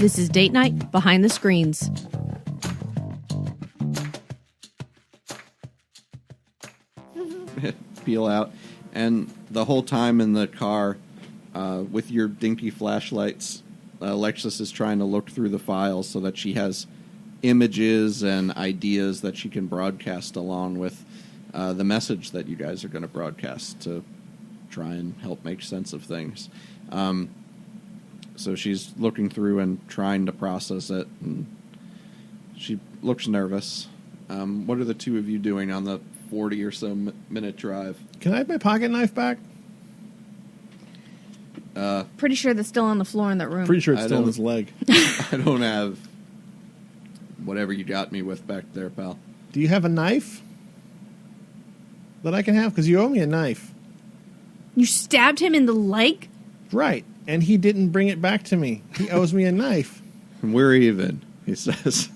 This is Date Night Behind the Screens. Peel out, and the whole time in the car, with your dinky flashlights, Alexis is trying to look through the files so that she has images and ideas that she can broadcast along with the message that you guys are going to broadcast to try and help make sense of things. So she's looking through and trying to process it, and she looks nervous. What are the two of you doing on the 40 or so minute drive? Can I have my pocket knife back? Pretty sure that's still on the floor in that room. Pretty sure it's still on his leg. I don't have whatever you got me with back there, pal. Do you have a knife that I can have? Because you owe me a knife. You stabbed him in the leg? Right. And he didn't bring it back to me. He owes me a knife. We're even, he says.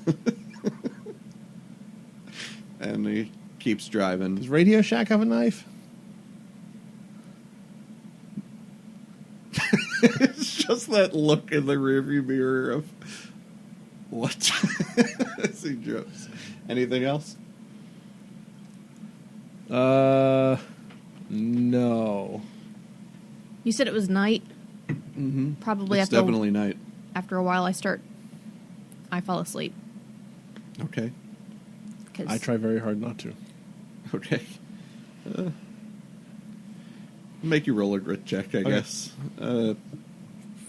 And he keeps driving. Does Radio Shack have a knife? It's just that look in the rearview mirror of what? As he drives. Anything else? No. You said it was night? Mm-hmm. Probably it's definitely night. After a while I fall asleep. Okay. I try very hard not to. Okay. Make you roll a grit check, I guess.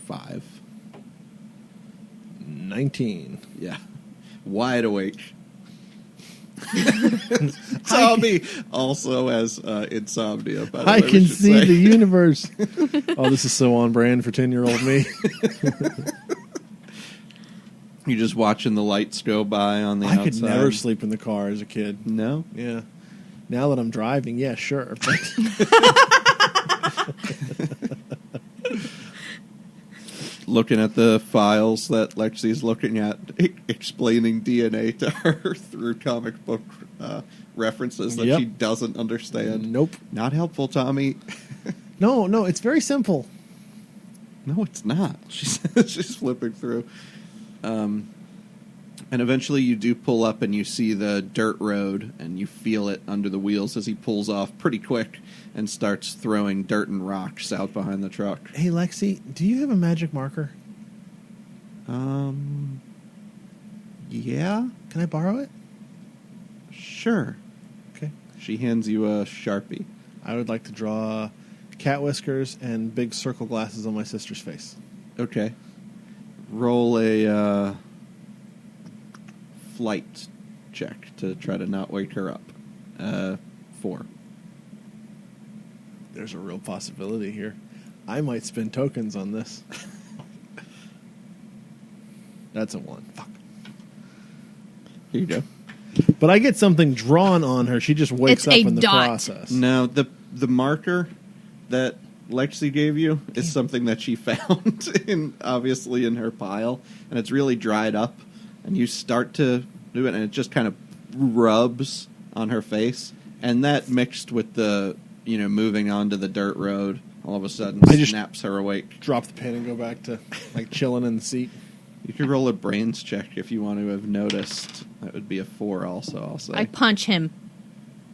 5. 19. Yeah. Wide awake. Tommy also has insomnia. By the I way, can see the universe. Oh, this is so on brand for 10-year-old me. You're just watching the lights go by on the outside. I could never sleep in the car as a kid. No? Yeah. Now that I'm driving, yeah, sure. Looking at the files that Lexy's looking at, explaining DNA to her through comic book references that she doesn't understand. Nope. Not helpful, Tommy. No, it's very simple. No, it's not. She's flipping through. And eventually you do pull up and you see the dirt road and you feel it under the wheels as he pulls off pretty quick and starts throwing dirt and rocks out behind the truck. Hey, Lexy, do you have a magic marker? Yeah? Can I borrow it? Sure. Okay. She hands you a Sharpie. I would like to draw cat whiskers and big circle glasses on my sister's face. Okay. Roll a flight check to try to not wake her up. 4. There's a real possibility here. I might spend tokens on this. That's a 1. Fuck. Here you go. But I get something drawn on her. She just wakes up in the process. No, the marker that Lexy gave you is something that she found obviously in her pile, and it's really dried up, and you start to do it, and it just kind of rubs on her face, and that mixed with the moving onto the dirt road all of a sudden snaps her awake. Drop the pen and go back to chilling in the seat. You could roll a brains check if you want to have noticed. That would be a 4 also, I'll say. I punch him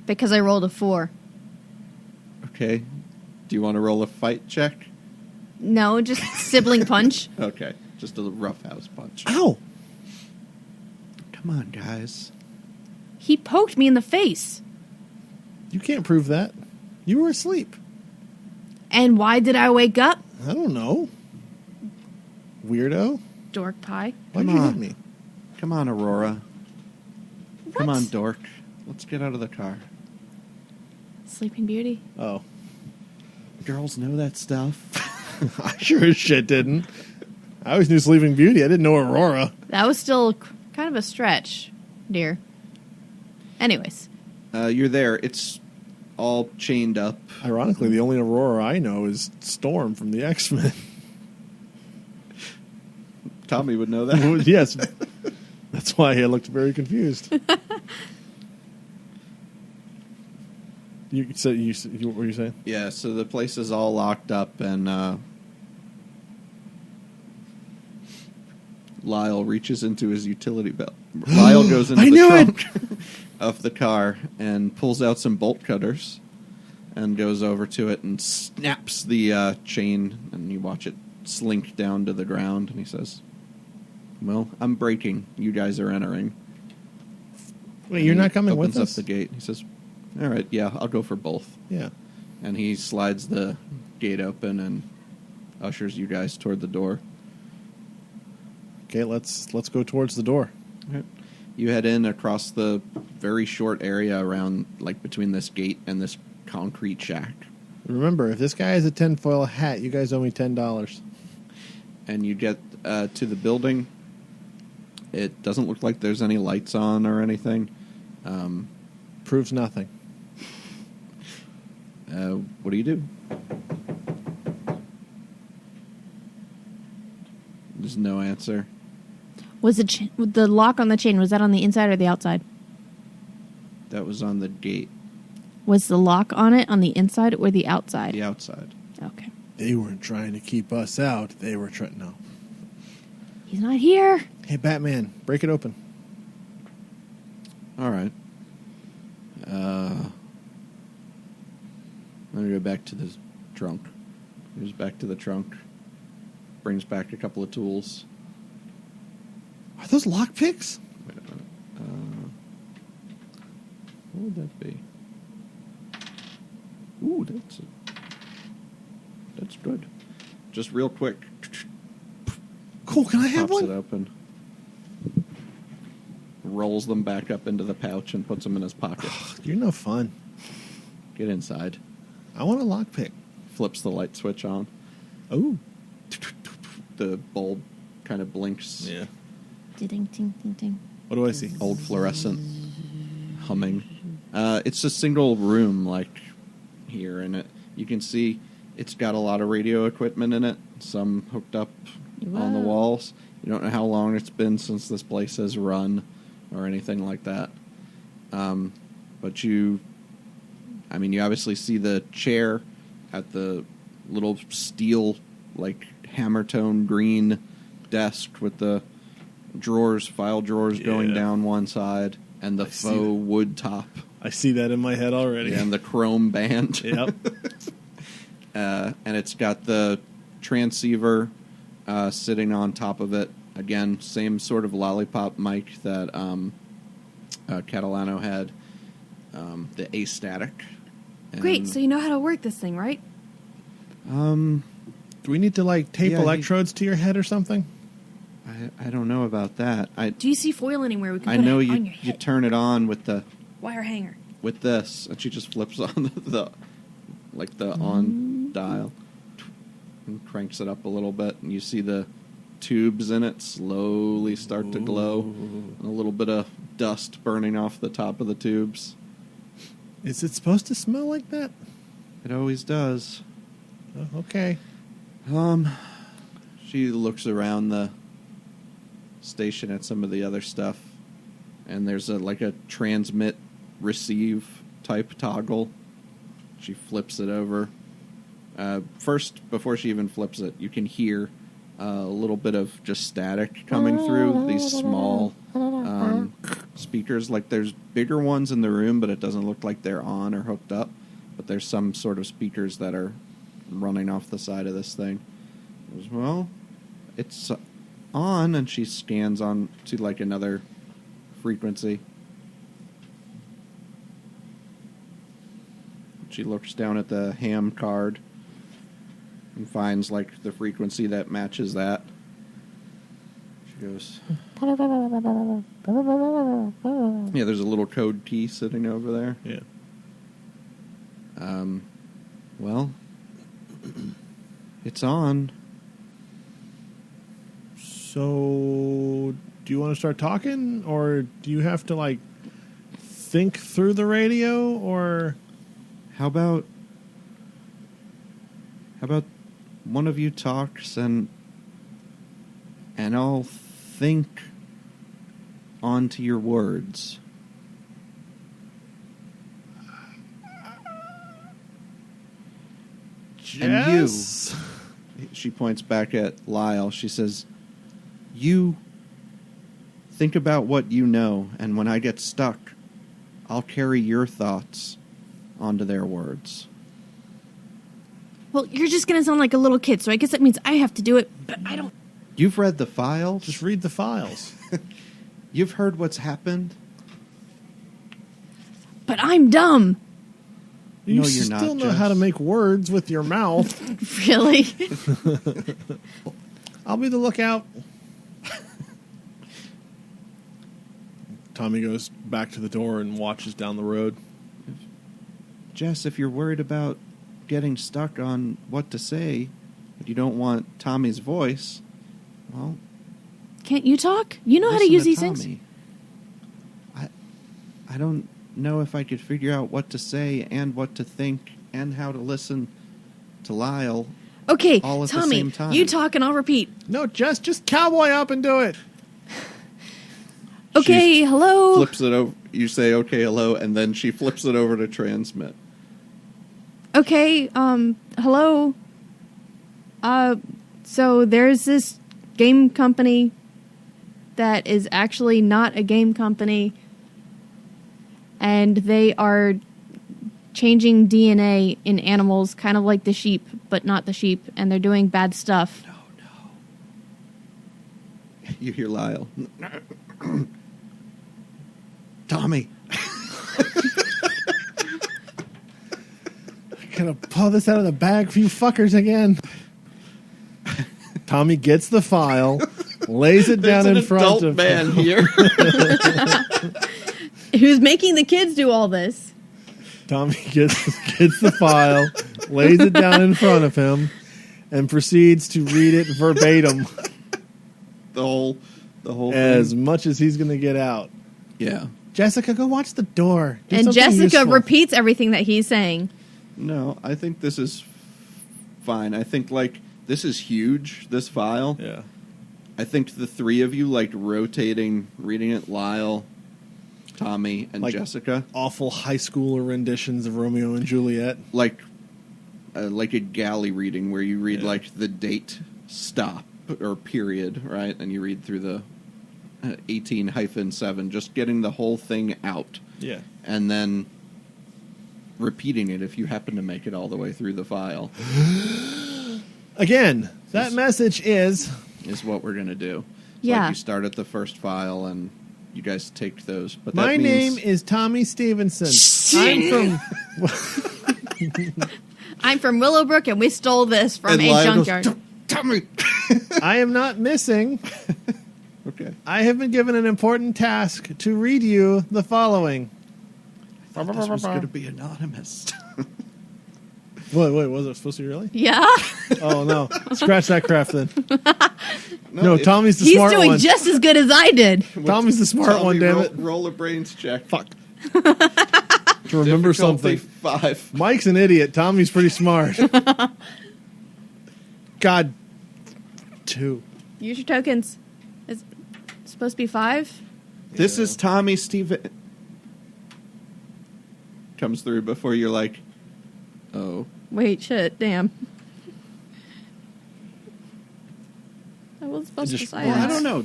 because I rolled a 4. Okay. Do you want to roll a fight check? No, just sibling punch. Okay. Just a roughhouse punch. Ow! Come on, guys. He poked me in the face. You can't prove that. You were asleep. And why did I wake up? I don't know. Weirdo. Dork pie. Why'd you hit me? Come on, Aurora. What? Come on, dork. Let's get out of the car. Sleeping Beauty. Oh. Girls know that stuff. I sure as shit didn't. I always knew Sleeping Beauty. I didn't know Aurora. That was still kind of a stretch, dear. Anyways. You're there. It's all chained up. Ironically, the only Aurora I know is Storm from the X-Men. Tommy would know that. Yes. That's why I looked very confused. What were you saying? Yeah, so the place is all locked up, and Lyle reaches into his utility belt. Lyle goes into I the knew trunk of the car and pulls out some bolt cutters and goes over to it and snaps the chain, and you watch it slink down to the ground, and he says, well, I'm braking. You guys are entering. Wait, you're not coming with us? Opens us? up the gate. He says, all right, yeah, I'll go for both. Yeah. And he slides the gate open and ushers you guys toward the door. Okay, let's go towards the door. Okay. You head in across the very short area around, like, between this gate and this concrete shack. Remember, if this guy has a tinfoil hat, you guys owe me $10. And you get to the building. It doesn't look like there's any lights on or anything. Proves nothing. What do you do? There's no answer. Was the lock on the chain, was that on the inside or the outside? That was on the gate. Was the lock on it on the inside or the outside? The outside. Okay. They weren't trying to keep us out. They were trying... No. He's not here. Hey, Batman, break it open. All right. Let me go back to the trunk. Goes back to the trunk. Brings back a couple of tools. Are those lockpicks? Wait a minute. What would that be? Ooh, that's good. Just real quick. Cool, can I have Pops one? it open. Rolls them back up into the pouch and puts them in his pocket. You're no fun. Get inside. I want a lockpick. Flips the light switch on. Oh. The bulb kind of blinks. Yeah. Ding, ding, ding, ding. What do I see? Old fluorescent humming. It's a single room, like here, and you can see it's got a lot of radio equipment in it. Some hooked up on the Wow. walls. You don't know how long it's been since this place has run or anything like that. But you obviously see the chair at the little steel, like hammer tone green desk with the file drawers going Yeah. down one side, and the see faux that. wood top. I see that in my head already. And the chrome band. Yep. And it's got the transceiver sitting on top of it. Again, same sort of lollipop mic that Catalano had, the astatic. Great, And, so you know how to work this thing, right? Do we need to, like, tape Yeah, electrodes to your head or something? I don't know about that. Do you see foil anywhere we can I put know it on you your you head? turn it on with Wire hanger. this, and she just flips on the on dial and cranks it up a little bit, and you see the tubes in it slowly start to glow, and a little bit of dust burning off the top of the tubes. Is it supposed to smell like that? It always does. Oh, okay. She looks around the station at some of the other stuff, and there's a transmit receive type toggle. She flips it over. First, before she even flips it, you can hear a little bit of just static coming through these small speakers. Like, there's bigger ones in the room, but it doesn't look like they're on or hooked up. But there's some sort of speakers that are running off the side of this thing. Goes, well, it's on, and she scans on to like another frequency. She looks down at the ham card and finds like the frequency that matches that. She goes, yeah, there's a little code key sitting over there. Yeah. Well, it's on. So, do you want to start talking, or do you have to, like, think through the radio, or... How about one of you talks and I'll think onto your words. Jess? And you, she points back at Lyle. She says, you Think about what you know, and when I get stuck, I'll carry your thoughts onto their words. Well, you're just going to sound like a little kid, so I guess that means I have to do it, but I don't... You've read the files? Just read the files. You've heard what's happened? But I'm dumb. You No, you're not, still know Jess. how to make words with your mouth. Really? I'll be the lookout. Tommy goes back to the door and watches down the road. Jess, if you're worried about getting stuck on what to say, but you don't want Tommy's voice, well... Can't you talk? You know how to listen use these things? Tommy. I don't know if I could figure out what to say and what to think and how to listen to Lyle Okay, all at the Tommy, same time. you talk and I'll repeat. No, just cowboy up and do it. Okay, She hello. Flips it over. You say, okay, hello, and then she flips it over to transmit. Okay, hello. So there's this game company that is actually not a game company, and they are changing DNA in animals, kind of like the sheep, but not the sheep, and they're doing bad stuff. No. You hear Lyle. Tommy. Gonna pull this out of the bag for you fuckers again. Tommy gets the file, lays it down in front of man him. here. Who's making the kids do all this? Tommy gets the file, lays it down in front of him, and proceeds to read it verbatim the whole as thing. much as he's gonna get out. Yeah. Jessica, go watch the door. Do And something Jessica useful. repeats everything that he's saying. No, I think this is fine. I think, this is huge, this file. Yeah. I think the three of you, rotating, reading it, Lyle, Tommy, and Jessica. Awful high schooler renditions of Romeo and Juliet. Like a galley reading where you read, the date, stop, or period, right? And you read through the 18-7, just getting the whole thing out. Yeah. And then repeating it if you happen to make it all the way through the file. Again, that message is what we're going to do. It's Yeah. you start at the first file and you guys take those. But my that means, name is Tommy Stevenson. I'm from Willowbrook, and we stole this from and a Lyle goes, junkyard. Tommy! I am not missing. Okay. I have been given an important task to read you the following. I thought this was going to be anonymous. Wait, was it supposed to be really? Yeah? Oh, no. Scratch that crap then. No, Tommy's the He's smart doing one. just as good as I did. Tommy's the smart Tommy, one, damn it. Roll a brains check. Fuck. To remember Difficulty something. 5. Mike's an idiot. Tommy's pretty smart. God. 2. Use your tokens. It's supposed to be 5? This is Tommy Steven. Comes through before you're like, oh. Wait, shit, damn. I was supposed to say Well, I that. don't know.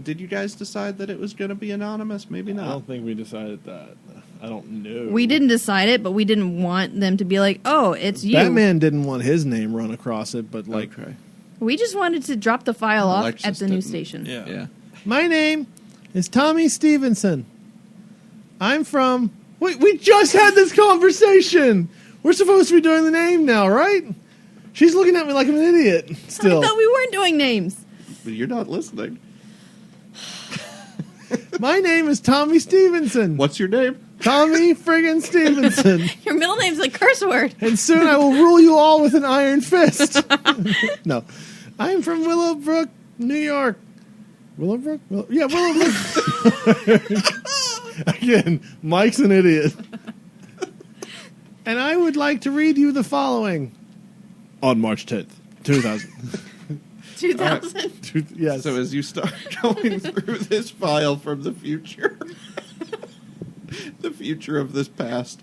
Did you guys decide that it was going to be anonymous? Maybe I not. don't think we decided that. I don't know. We didn't decide it, but we didn't want them to be like, oh, it's you. Batman didn't want his name run across it, but Okay. We just wanted to drop the file off Alexis at the news didn't. station. Yeah. My name is Tommy Stevenson. I'm from... We just had this conversation. We're supposed to be doing the name now, right? She's looking at me like I'm an idiot still. I thought we weren't doing names. But you're not listening. My name is Tommy Stevenson. What's your name? Tommy friggin' Stevenson. Your middle name's a curse word. And soon I will rule you all with an iron fist. No. I'm from Willowbrook, New York. Willowbrook? Willowbrook. Again, Mike's an idiot. And I would like to read you the following. On March 10th, 2000. 2000. Yes. So as you start going through this file from the future, the future of this past,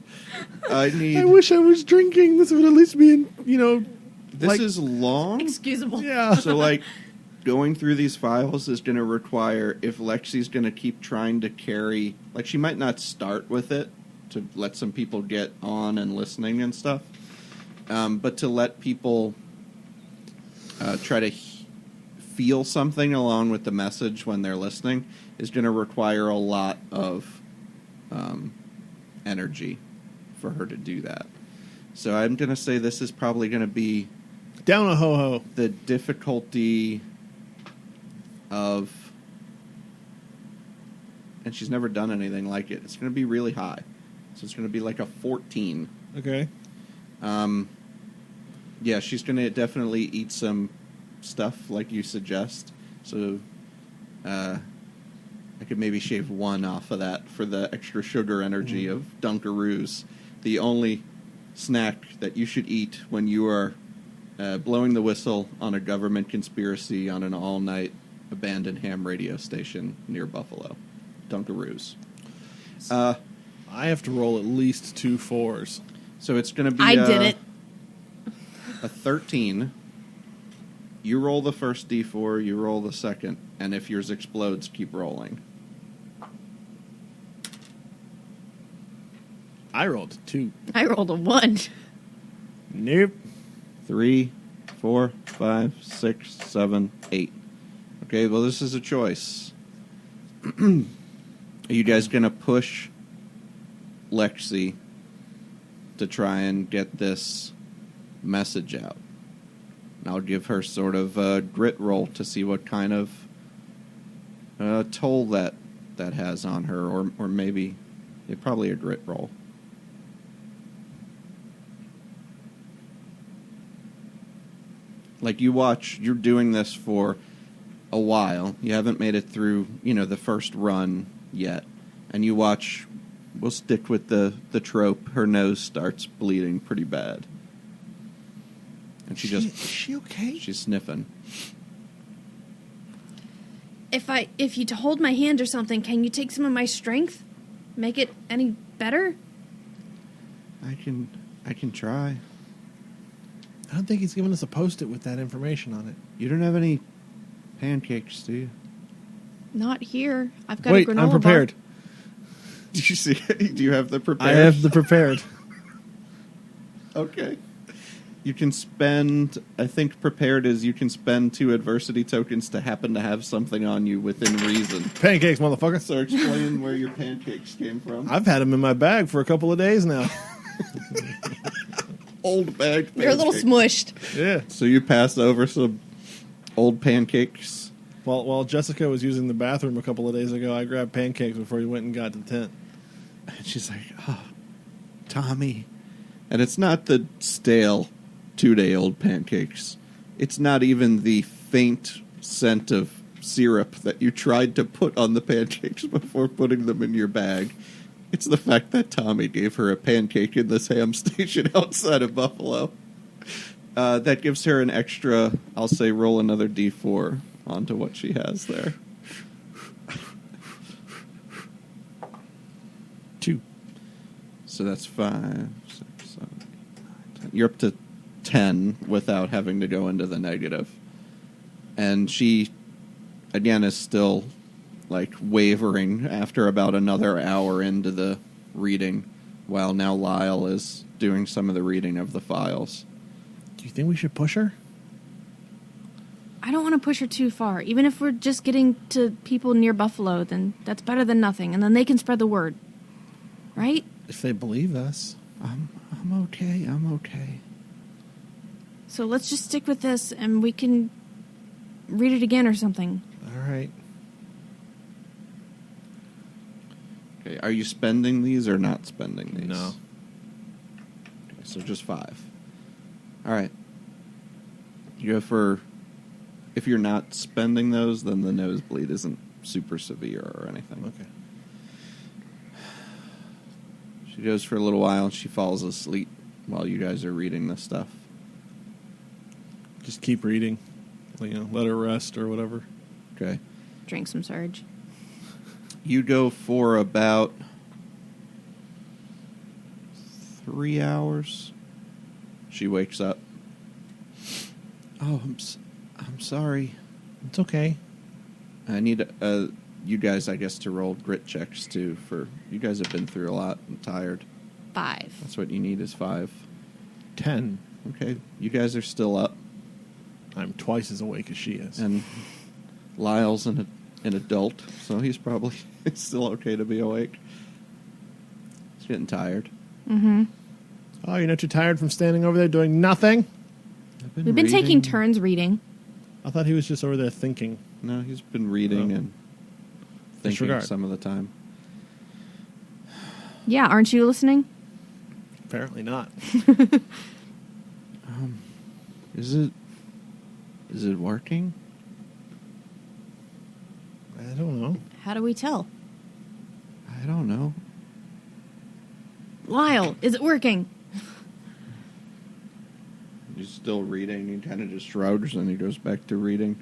I wish I was drinking. This would at least be in, This is long. Excusable. yeah. So going through these files is going to require, if Lexy's going to keep trying to carry, like she might not start with it to let some people get on and listening and stuff, but to let people try to feel something along with the message when they're listening is going to require a lot of energy for her to do that. So I'm going to say this is probably going to be Down a ho-ho. the difficulty of, and she's never done anything like it. It's going to be really high. So it's going to be like a 14. Okay. Yeah, she's going to definitely eat some stuff like you suggest. So I could maybe shave 1 off of that for the extra sugar energy of Dunkaroos. The only snack that you should eat when you are blowing the whistle on a government conspiracy on an all-night abandoned ham radio station near Buffalo. Dunkaroos. I have to roll at least 2 4s. So it's going to be I did it. a 13. You roll the first D4, you roll the second, and if yours explodes, keep rolling. I rolled a 2. I rolled a 1. Nope. 3, 4, 5, 6, 7, 8. Okay, well, this is a choice. Are you guys going to push Lexy to try and get this message out? And I'll give her sort of a grit roll to see what kind of toll that has on her, or maybe probably a grit roll. Like you're doing this for a while. You haven't made it through, the first run yet. And you watch, we'll stick with the trope, her nose starts bleeding pretty bad. And Is she okay? she's sniffing. If you hold my hand or something, can you take some of my strength? Make it any better? I can try. I don't think he's giving us a Post-it with that information on it. You don't have any pancakes, do you? Not here. I've got Wait, a granola I'm prepared. bar. Did you see? Do you have the prepared? I have the prepared. Okay. You can spend, I think prepared is you can spend 2 adversity tokens to happen to have something on you within reason. Pancakes, motherfucker. So explain where your pancakes came from. I've had them in my bag for a couple of days now. Old bag pancakes. They're a little smushed. Yeah. So you pass over some old pancakes. While Jessica was using the bathroom a couple of days ago, I grabbed pancakes before we went and got to the tent. And she's like, oh, Tommy. And it's not the stale 2-day-old pancakes. It's not even the faint scent of syrup that you tried to put on the pancakes before putting them in your bag. It's the fact that Tommy gave her a pancake in this ham station outside of Buffalo. That gives her an extra, I'll say, roll another D4 onto what she has there. 2. So that's 5, 6, 7, 8, 9, 10. You're up to 10 without having to go into the negative. And she, again, is still, wavering after about another hour into the reading, while now Lyle is doing some of the reading of the files. Do you think we should push her? I don't want to push her too far. Even if we're just getting to people near Buffalo, then that's better than nothing. And then they can spread the word. Right? If they believe us. I'm okay. I'm okay. So let's just stick with this and we can read it again or something. All right. Okay, are you spending these or not spending these? No. Okay, so just 5. All right. You go for... If you're not spending those, then the nosebleed isn't super severe or anything. Okay. She goes for a little while and she falls asleep while you guys are reading this stuff. Just keep reading. Let her rest or whatever. Okay. Drink some Surge. You go for about 3 hours. She wakes up. Oh, I'm sorry. It's okay. I need you guys, I guess, to roll grit checks too. For you guys have been through a lot and tired. 5. That's what you need is 5. 10. Okay, you guys are still up, I'm twice as awake as she is. and Lyle's an adult, so he's probably still okay to be awake. He's getting tired. Mm-hmm. Oh, you're not too tired from standing over there doing nothing? We've been taking turns reading. I thought he was just over there thinking. No, he's been reading and thinking Disregard. some of the time. Yeah, aren't you listening? Apparently not. Is it working? I don't know. How do we tell? I don't know. Lyle, is it working? He's still reading. He kind of just shrugs and he goes back to reading.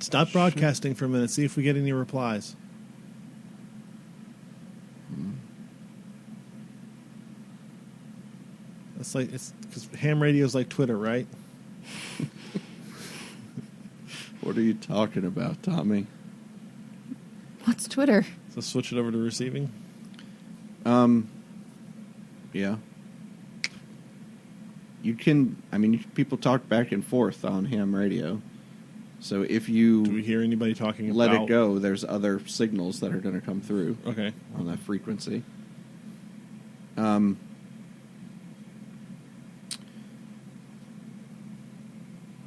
Stop broadcasting for a minute. See if we get any replies. It's because ham radio is like Twitter, right? What are you talking about, Tommy? What's Twitter? So switch it over to receiving. Yeah. You can, people talk back and forth on ham radio. So if you Do we hear anybody talking let about... it go, there's other signals that are going to come through Okay. on that frequency.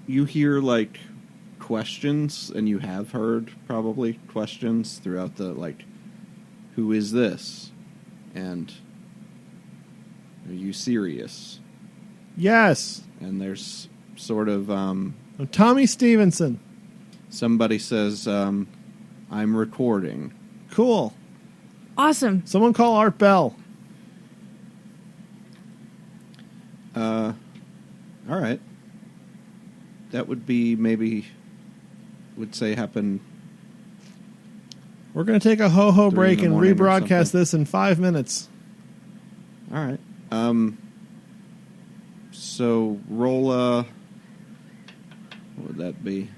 You hear, like, questions, and you have heard, probably, questions throughout the, like, who is this? And are you serious? Yes. And there's sort of, I'm Tommy Stevenson. somebody says, I'm recording. Cool. Awesome. Someone call Art Bell. All right. That would be would say happen. We're going to take a ho-ho 3 break in the and morning or rebroadcast something. this in 5 minutes. All right. So roll what would that be?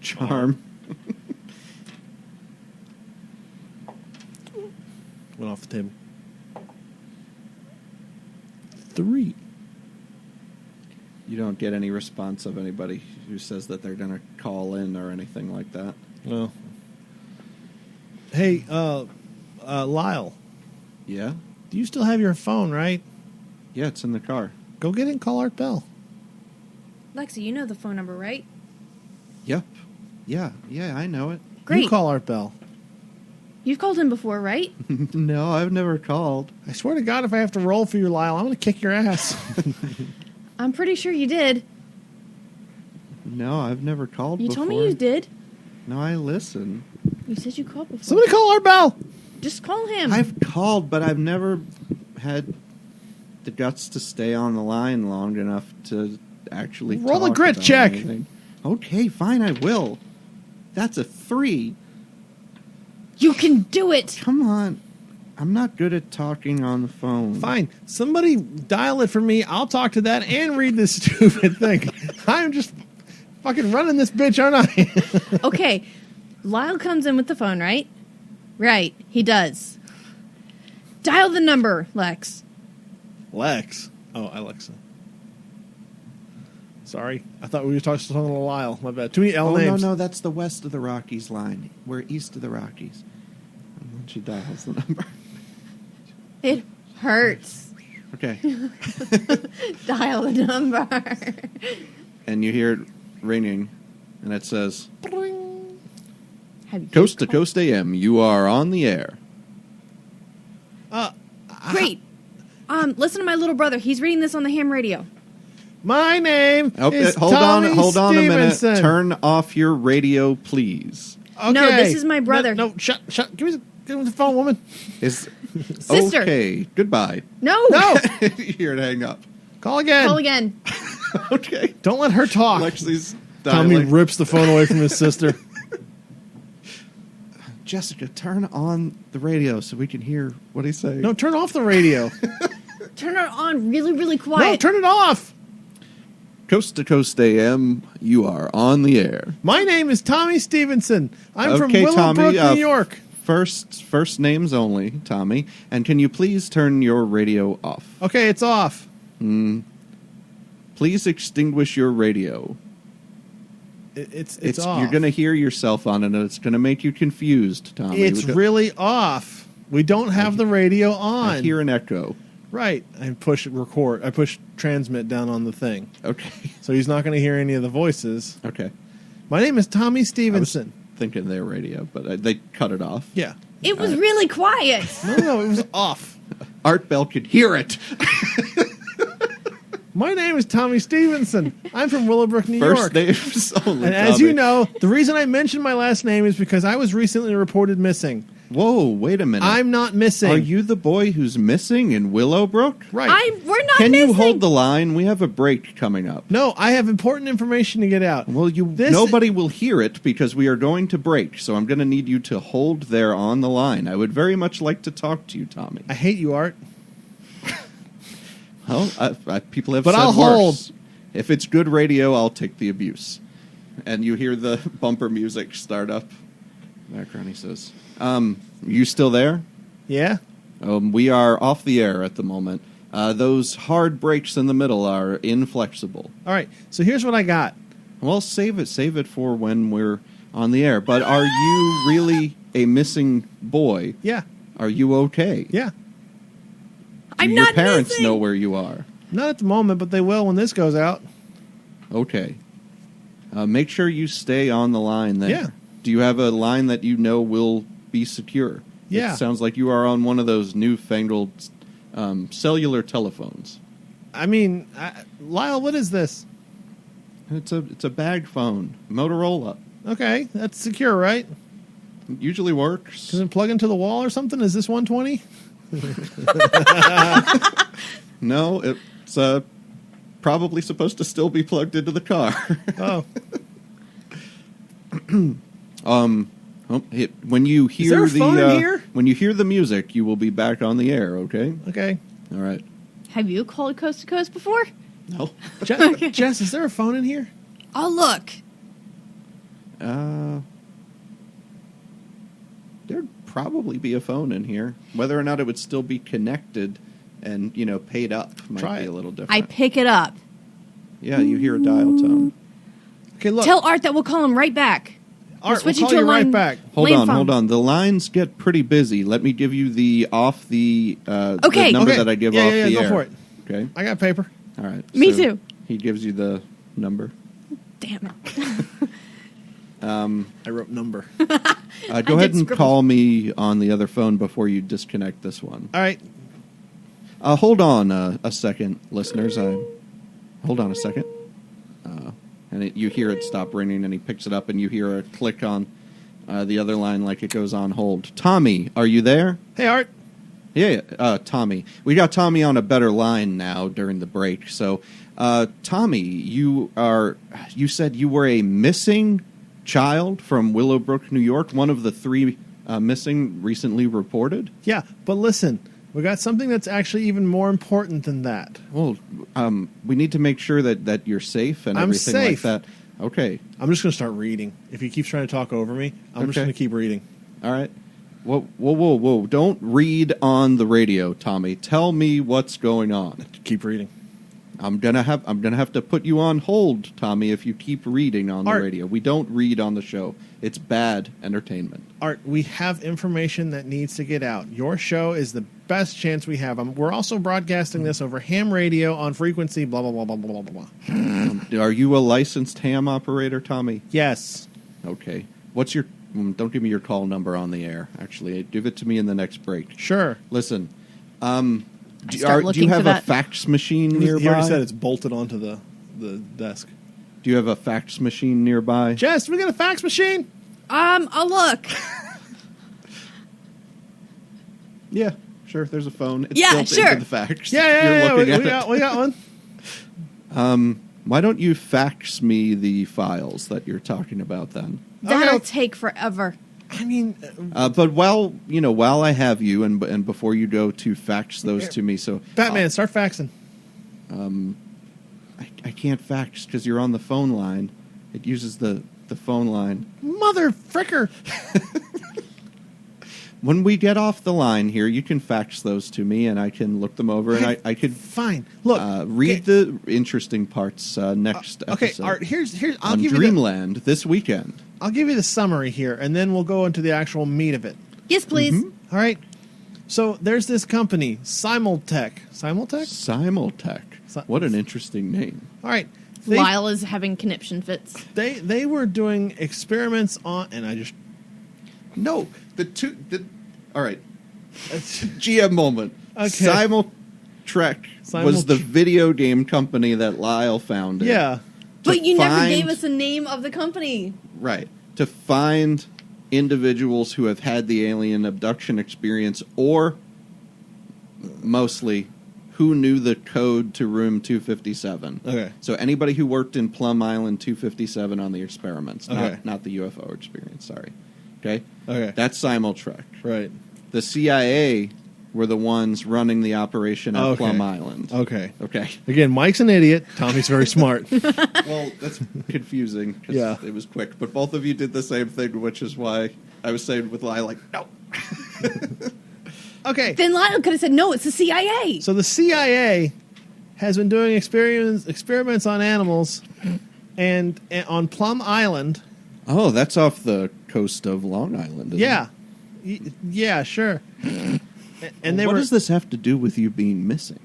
Charm. Went off the table. 3. You don't get any response of anybody who says that they're going to call in or anything like that. Well. Hey, Lyle. Yeah? Do you still have your phone, right? Yeah, it's in the car. Go get it and call Art Bell. Lexy, you know the phone number, right? Yep. Yeah, I know it. Great. You call Art Bell. You've called him before, right? No, I've never called. I swear to God, if I have to roll for you, Lyle, I'm going to kick your ass. I'm pretty sure you did. No, I've never called You before. told me you did. No, I listen. You said you called before. Somebody call Art Bell. Just call him. I've called, but I've never had the guts to stay on the line long enough to actually Roll a talk grit about check. anything. Okay, fine, I will. That's a 3. You can do it. Come on. I'm not good at talking on the phone. Fine. Somebody dial it for me. I'll talk to that and read this stupid thing. I'm just fucking running this bitch, aren't I? Okay. Lyle comes in with the phone, right? Right. He does. Dial the number, Lex. Lex. Oh, Alexa. Sorry. I thought we were talking to Lyle. My bad. Too many L names. No, that's the west of the Rockies line. We're east of the Rockies. And then she dials the number. It hurts. Okay. Dial the number. And you hear it ringing, and it says, Have you Coast to called? Coast AM, you are on the air. Great. Listen to my little brother. He's reading this on the ham radio. My name is hold Tommy on a minute. Stevenson. Turn off your radio, please. Okay. No, this is my brother. No, shut. Give me the phone, woman. Is Sister. Okay, goodbye. No. No. You hear it hang up. Call again. Call again. Okay. Don't let her talk. Lexi's Tommy dialing. rips the phone away from his sister. Jessica, turn on the radio so we can hear what he's saying. No, turn off the radio. Turn it on really, really quiet. No, turn it off. Coast to Coast AM, you are on the air. My name is Tommy Stevenson. I'm from Okay, Willowbrook, Tommy, New York. First names only, Tommy. And can you please turn your radio off? Okay, it's off. Please extinguish your radio. It's off. You're going to hear yourself on it, and it's going to make you confused, Tommy. It's really off. We don't have the radio on. I hear an echo. Right. I push record. I push transmit down on the thing. Okay. So he's not going to hear any of the voices. Okay. My name is Tommy Stevenson. Thinking their radio, but they cut it off. Yeah. It was really quiet. No, it was off. Art Bell could hear it. My name is Tommy Stevenson. I'm from Willowbrook, New York. First names only, And as Tommy. you know, the reason I mentioned my last name is because I was recently reported missing. Whoa, wait a minute. I'm not missing. Are you the boy who's missing in Willowbrook? Right. We're not Can missing. you hold the line? We have a break coming up. No, I have important information to get out. Well, nobody will hear it because we are going to break, so I'm going to need you to hold there on the line. I would very much like to talk to you, Tommy. I hate you, Art. Well, people have But said I'll worse. hold. If it's good radio, I'll take the abuse. And you hear the bumper music start up. Background, he says. You still there? Yeah? We are off the air at the moment. Those hard breaks in the middle are inflexible. All right. So here's what I got. Well, save it for when we're on the air. But are you really a missing boy? Yeah. Are you okay? Yeah. I'm Do your not parents missing. know where you are? Not at the moment, but they will when this goes out. Okay. Make sure you stay on the line there. Yeah. Do you have a line that you know will be secure? Yeah. It sounds like you are on one of those newfangled cellular telephones. I mean, Lyle, what is this? It's a bag phone, Motorola. Okay, that's secure, right? It usually works. Does it plug into the wall or something? Is this 120? No, it's probably supposed to still be plugged into the car. Oh. When you hear there a phone in here? when you hear the music, you will be back on the air. Okay. Okay. All right. Have you called Coast to Coast before? No. Jess, is there a phone in here? Oh, look. There'd probably be a phone in here. Whether or not it would still be connected and paid up might Try be it. a little different. I pick it up. Yeah, you hear a dial tone. Okay, look. Tell Art that we'll call him right back. Art, we'll switching call to a you right line- back. Hold Lane on, phone. hold on. The lines get pretty busy. Let me give you the Okay. the number Okay. that I give Yeah, off yeah, the go air. for it. Okay. I got paper. All right. Me so too. He gives you the number. Damn it. I wrote number. Go did ahead and scribble. call me on the other phone before you disconnect this one. All right. Hold on a second, listeners. Hold on a second. And you hear it stop ringing, and he picks it up, and you hear a click on the other line like it goes on hold. Tommy, are you there? Hey, Art. Yeah, Tommy. We got Tommy on a better line now during the break. So, Tommy, you said you were a missing child from Willowbrook, New York, one of the 3 missing recently reported? Yeah, but listen, we got something that's actually even more important than that. Well, we need to make sure that you're safe and I'm everything safe. like that. Okay. I'm just going to start reading. If he keeps trying to talk over me, I'm just Okay. going to keep reading. All right. Whoa. Don't read on the radio, Tommy. Tell me what's going on. Keep reading. I'm gonna have to put you on hold, Tommy, if you keep reading on the Art. radio. We don't read on the show. It's bad entertainment. Art, we have information that needs to get out. Your show is the best chance we have. We're also broadcasting this over ham radio on frequency, blah, blah, blah, blah, blah, blah, blah. Are you a licensed ham operator, Tommy? Yes. Okay. What's your... Don't give me your call number on the air, actually. Give it to me in the next break. Sure. Listen, do start you looking have for a that. fax machine nearby? He already said it's bolted onto the desk. Do you have a fax machine nearby? Jess, we got a fax machine? I'll look. Yeah, sure. There's a phone. It's Yeah, built sure. into the fax. Yeah, You're looking at we it. got one. Why don't you fax me the files that you're talking about then? That'll Okay. take forever. I mean, But while I have you, and before you go to fax those to me, so Batman, start faxing. I can't fax because you're on the phone line. It uses the phone line. Mother fricker! When we get off the line here, you can fax those to me, and I can look them over, and I could fine. Look, read the interesting parts next episode. Okay, Art. Here's. I'll on give Dreamland this weekend. I'll give you the summary here, and then we'll go into the actual meat of it. Yes, please. Mm-hmm. All right. So there's this company, Simultech. Simultech. What an interesting name. All right. Lyle is having conniption fits. They were doing experiments on, and I just No, all right. GM moment. Okay. Simultrek was the video game company that Lyle founded. yeah. But you never find- gave us the name of the company. Right. To find individuals who have had the alien abduction experience, or mostly who knew the code to room 257. Okay. So anybody who worked in Plum Island 257 on the experiments, Okay. not the UFO experience, sorry. Okay? Okay. That's Simultrek. Right. The CIA were the ones running the operation at Okay. Plum Island. Okay. Okay. Again, Mike's an idiot. Tommy's very smart. Well, that's confusing because Yeah. it was quick. But both of you did the same thing, which is why I was saying with Lyle, like, no. Okay. Then Lyle could have said, no, it's the CIA. So the CIA has been doing experiments on animals and on Plum Island. Oh, that's off the coast of Long Island. Isn't Yeah. it? Yeah, sure. And What does this have to do with you being missing?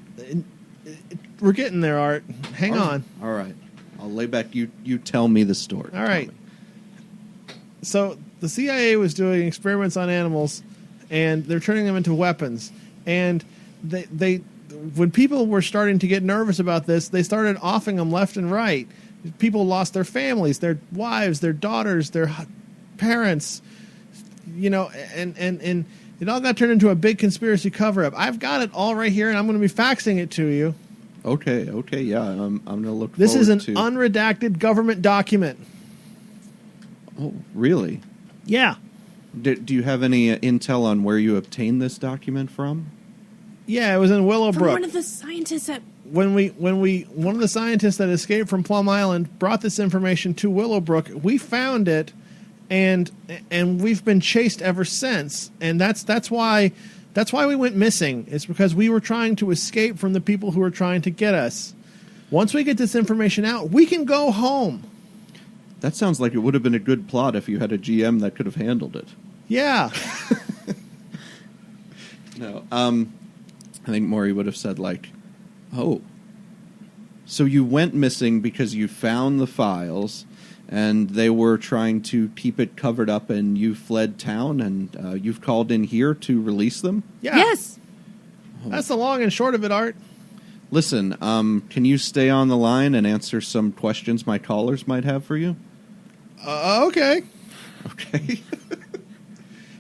We're getting there, Art. Hang on. All right. I'll lay back. You tell me the story. All right. Tommy. So the CIA was doing experiments on animals, and they're turning them into weapons. And they when people were starting to get nervous about this, they started offing them left and right. People lost their families, their wives, their daughters, their parents, and it all got turned into a big conspiracy cover-up. I've got it all right here, and I'm going to be faxing it to you. Okay, yeah. I'm going to look This is an forward to... unredacted government document. Oh, really? Yeah. Do you have any intel on where you obtained this document from? Yeah, it was in Willowbrook. From one of the scientists at... One of the scientists that escaped from Plum Island brought this information to Willowbrook. We found it, and we've been chased ever since. And that's why we went missing. It's because we were trying to escape from the people who were trying to get us. Once we get this information out, we can go home. That sounds like it would have been a good plot if you had a GM that could have handled it. Yeah. No, I think Maury would have said, like, oh, so you went missing because you found the files, and they were trying to keep it covered up, and you fled town, and you've called in here to release them? Yeah. Yes. That's the long and short of it, Art. Listen, can you stay on the line and answer some questions my callers might have for you? Okay. Okay.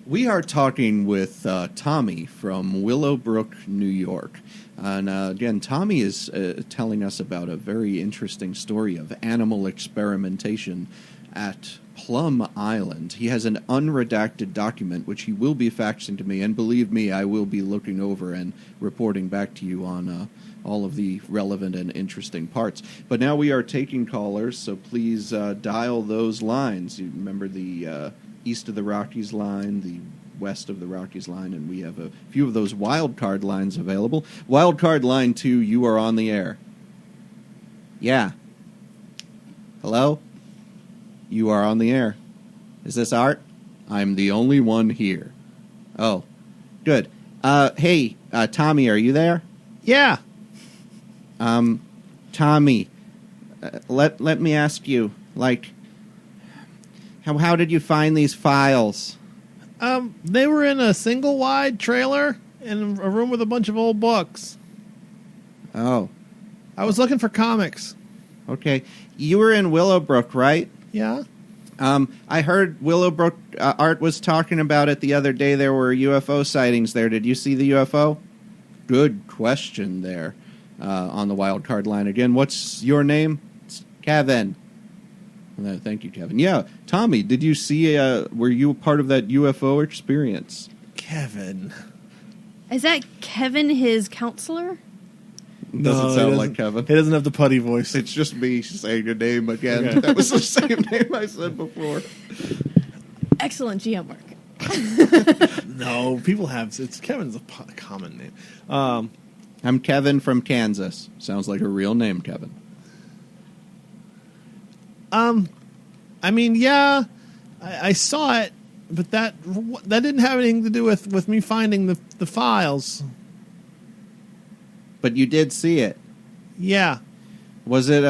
We are talking with Tommy from Willowbrook, New York. And again, Tommy is telling us about a very interesting story of animal experimentation at Plum Island. He has an unredacted document, which he will be faxing to me. And believe me, I will be looking over and reporting back to you on all of the relevant and interesting parts. But now we are taking callers, so please dial those lines. You remember the east of the Rockies line, the west of the Rockies line, and we have a few of those wildcard lines available. Wildcard line 2, you are on the air. Yeah. Hello? You are on the air. Is this Art? I'm the only one here. Oh, good. Hey, Tommy, are you there? Yeah. Tommy, let me ask you, like, how did you find these files? They were in a single wide trailer in a room with a bunch of old books. Oh, I was looking for comics. okay. You were in Willowbrook, right? Yeah. I heard Willowbrook Art was talking about it the other day. There were UFO sightings there. Did you see the UFO? Good question there on the wild card line again. What's your name? It's Kevin. Thank you, Kevin. Yeah, Tommy, did you see, were you a part of that UFO experience? Kevin. Is that Kevin, his counselor? Doesn't he sound like Kevin. He doesn't have the putty voice. It's just me saying your name again. Okay. That was the same name I said before. Excellent GM work. No, people have. It's Kevin's a common name. I'm Kevin from Kansas. Sounds like a real name, Kevin. I mean, yeah, I saw it, but that didn't have anything to do with me finding the files. But you did see it. Yeah. Was it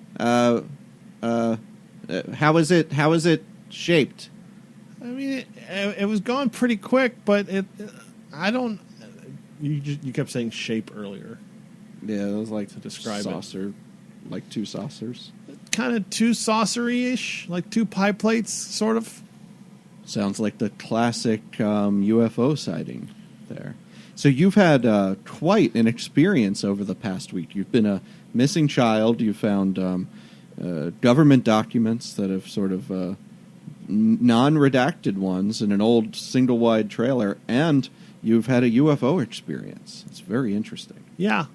how is it shaped? I mean, it was going pretty quick, but I don't. You kept saying shape earlier. Yeah, it was like To describe it. saucer, like two saucers. Kind of too saucery-ish, like two pie plates, sort of. Sounds like the classic UFO sighting there. So you've had quite an experience over the past week. You've been a missing child. You found government documents that have sort of non-redacted ones in an old single-wide trailer, and you've had a UFO experience. It's very interesting. Yeah.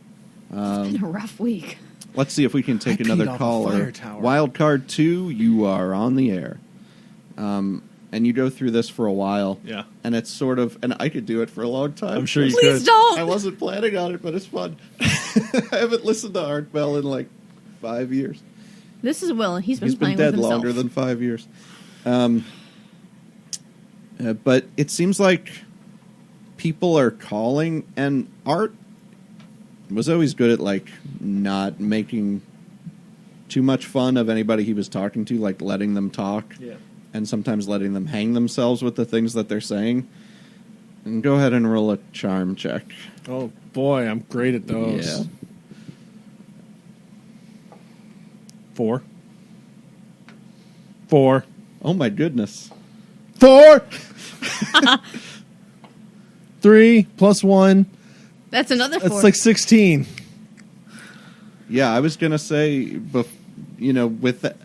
It's been a rough week. Let's see if we can take I peed another off a caller. fire tower. Wild card 2, you are on the air. And you go through this for a while. Yeah. And it's sort of, and I could do it for a long time. I'm sure you Please could. don't. I wasn't planning on it, but it's fun. I haven't listened to Art Bell in like 5 years. This is Will, and he's been He's been playing with dead himself. longer than 5 years. But it seems like people are calling, and Art was always good at like not making too much fun of anybody he was talking to, like letting them talk. Yeah. And sometimes letting them hang themselves with the things that they're saying. And go ahead and roll a charm check. Oh boy, I'm great at those. Yeah. 4. 4. Oh my goodness. 4. 3 plus 1. That's another 4. That's like 16. Yeah, I was going to say, without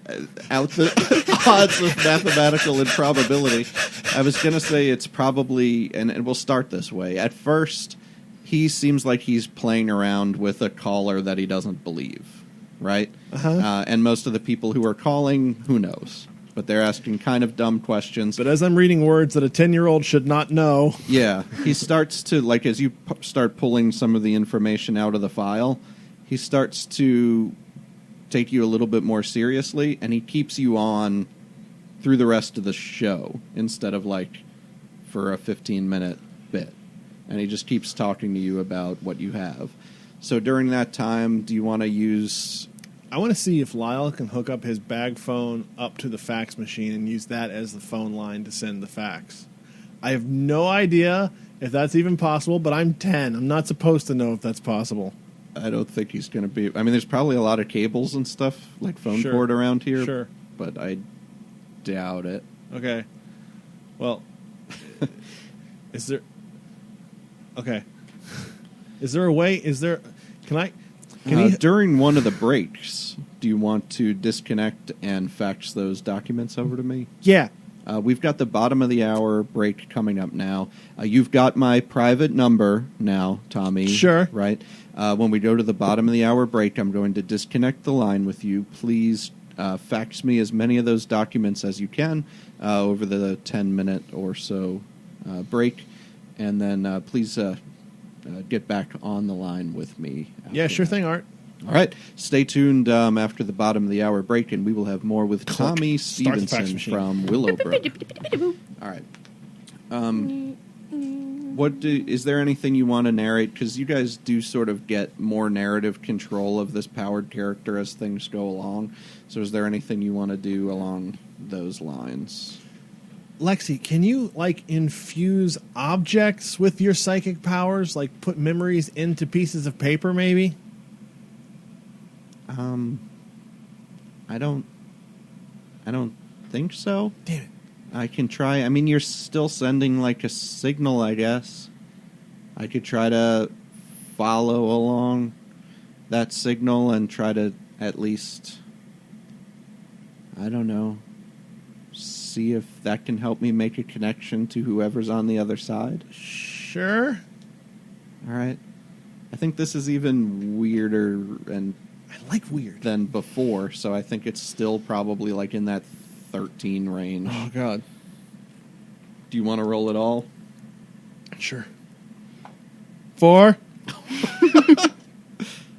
the odds of mathematical improbability, I was going to say it's probably, and we'll start this way. At first, he seems like he's playing around with a caller that he doesn't believe, right? Uh-huh. And most of the people who are calling, who knows? But they're asking kind of dumb questions. But as I'm reading words that a 10-year-old should not know. Yeah, he starts to, like, as you start pulling some of the information out of the file, he starts to take you a little bit more seriously, and he keeps you on through the rest of the show instead of, like, for a 15-minute bit. And he just keeps talking to you about what you have. So during that time, do you want to use... I want to see if Lyle can hook up his bag phone up to the fax machine and use that as the phone line to send the fax. I have no idea if that's even possible, but I'm 10. I'm not supposed to know if that's possible. I don't think he's going to be... I mean, there's probably a lot of cables and stuff, like phone Sure. cord around here. Sure. But I doubt it. Okay. Well, is there... Okay. Is there a way... Is there... Can I... Can he... During one of the breaks, do you want to disconnect and fax those documents over to me? Yeah. We've got the bottom of the hour break coming up now. You've got my private number now, Tommy. Sure. Right? When we go to the bottom of the hour break, I'm going to disconnect the line with you. Please fax me as many of those documents as you can over the 10-minute or so break. And then please get back on the line with me. Yeah, sure that. thing, Art. All right. Stay tuned after the bottom of the hour break, and we will have more with Tommy Start the fax Stevenson machine. from Willowbrook. All right. Is there anything you want to narrate? Because you guys do sort of get more narrative control of this powered character as things go along. So is there anything you want to do along those lines? Lexy, can you, like, infuse objects with your psychic powers? Like, put memories into pieces of paper, maybe? I don't think so. Damn it. I can try. I mean, you're still sending like a signal, I guess. I could try to follow along that signal and try to at least, I don't know, see if that can help me make a connection to whoever's on the other side. Sure. All right. I think this is even weirder and I like weird. than before, so I think it's still probably like in that 13 range. Oh, God. Do you want to roll it all? Sure. 4.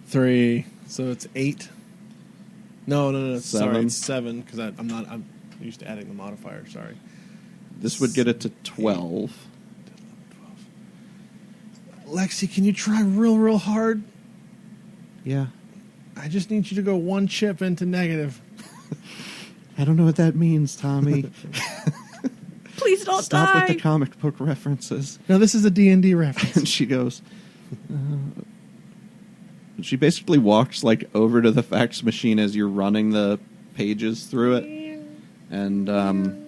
3. So it's 8. No. Sorry, 7. it's 7 because I'm used to adding the modifier. Sorry. This would get it to 12. 12. Lexy, can you try real hard? Yeah. I just need you to go 1 chip into negative. I don't know what that means, Tommy. Please don't Stop die. with the comic book references. No, this is a D&D reference. And she goes... she basically walks like over to the fax machine as you're running the pages through it. And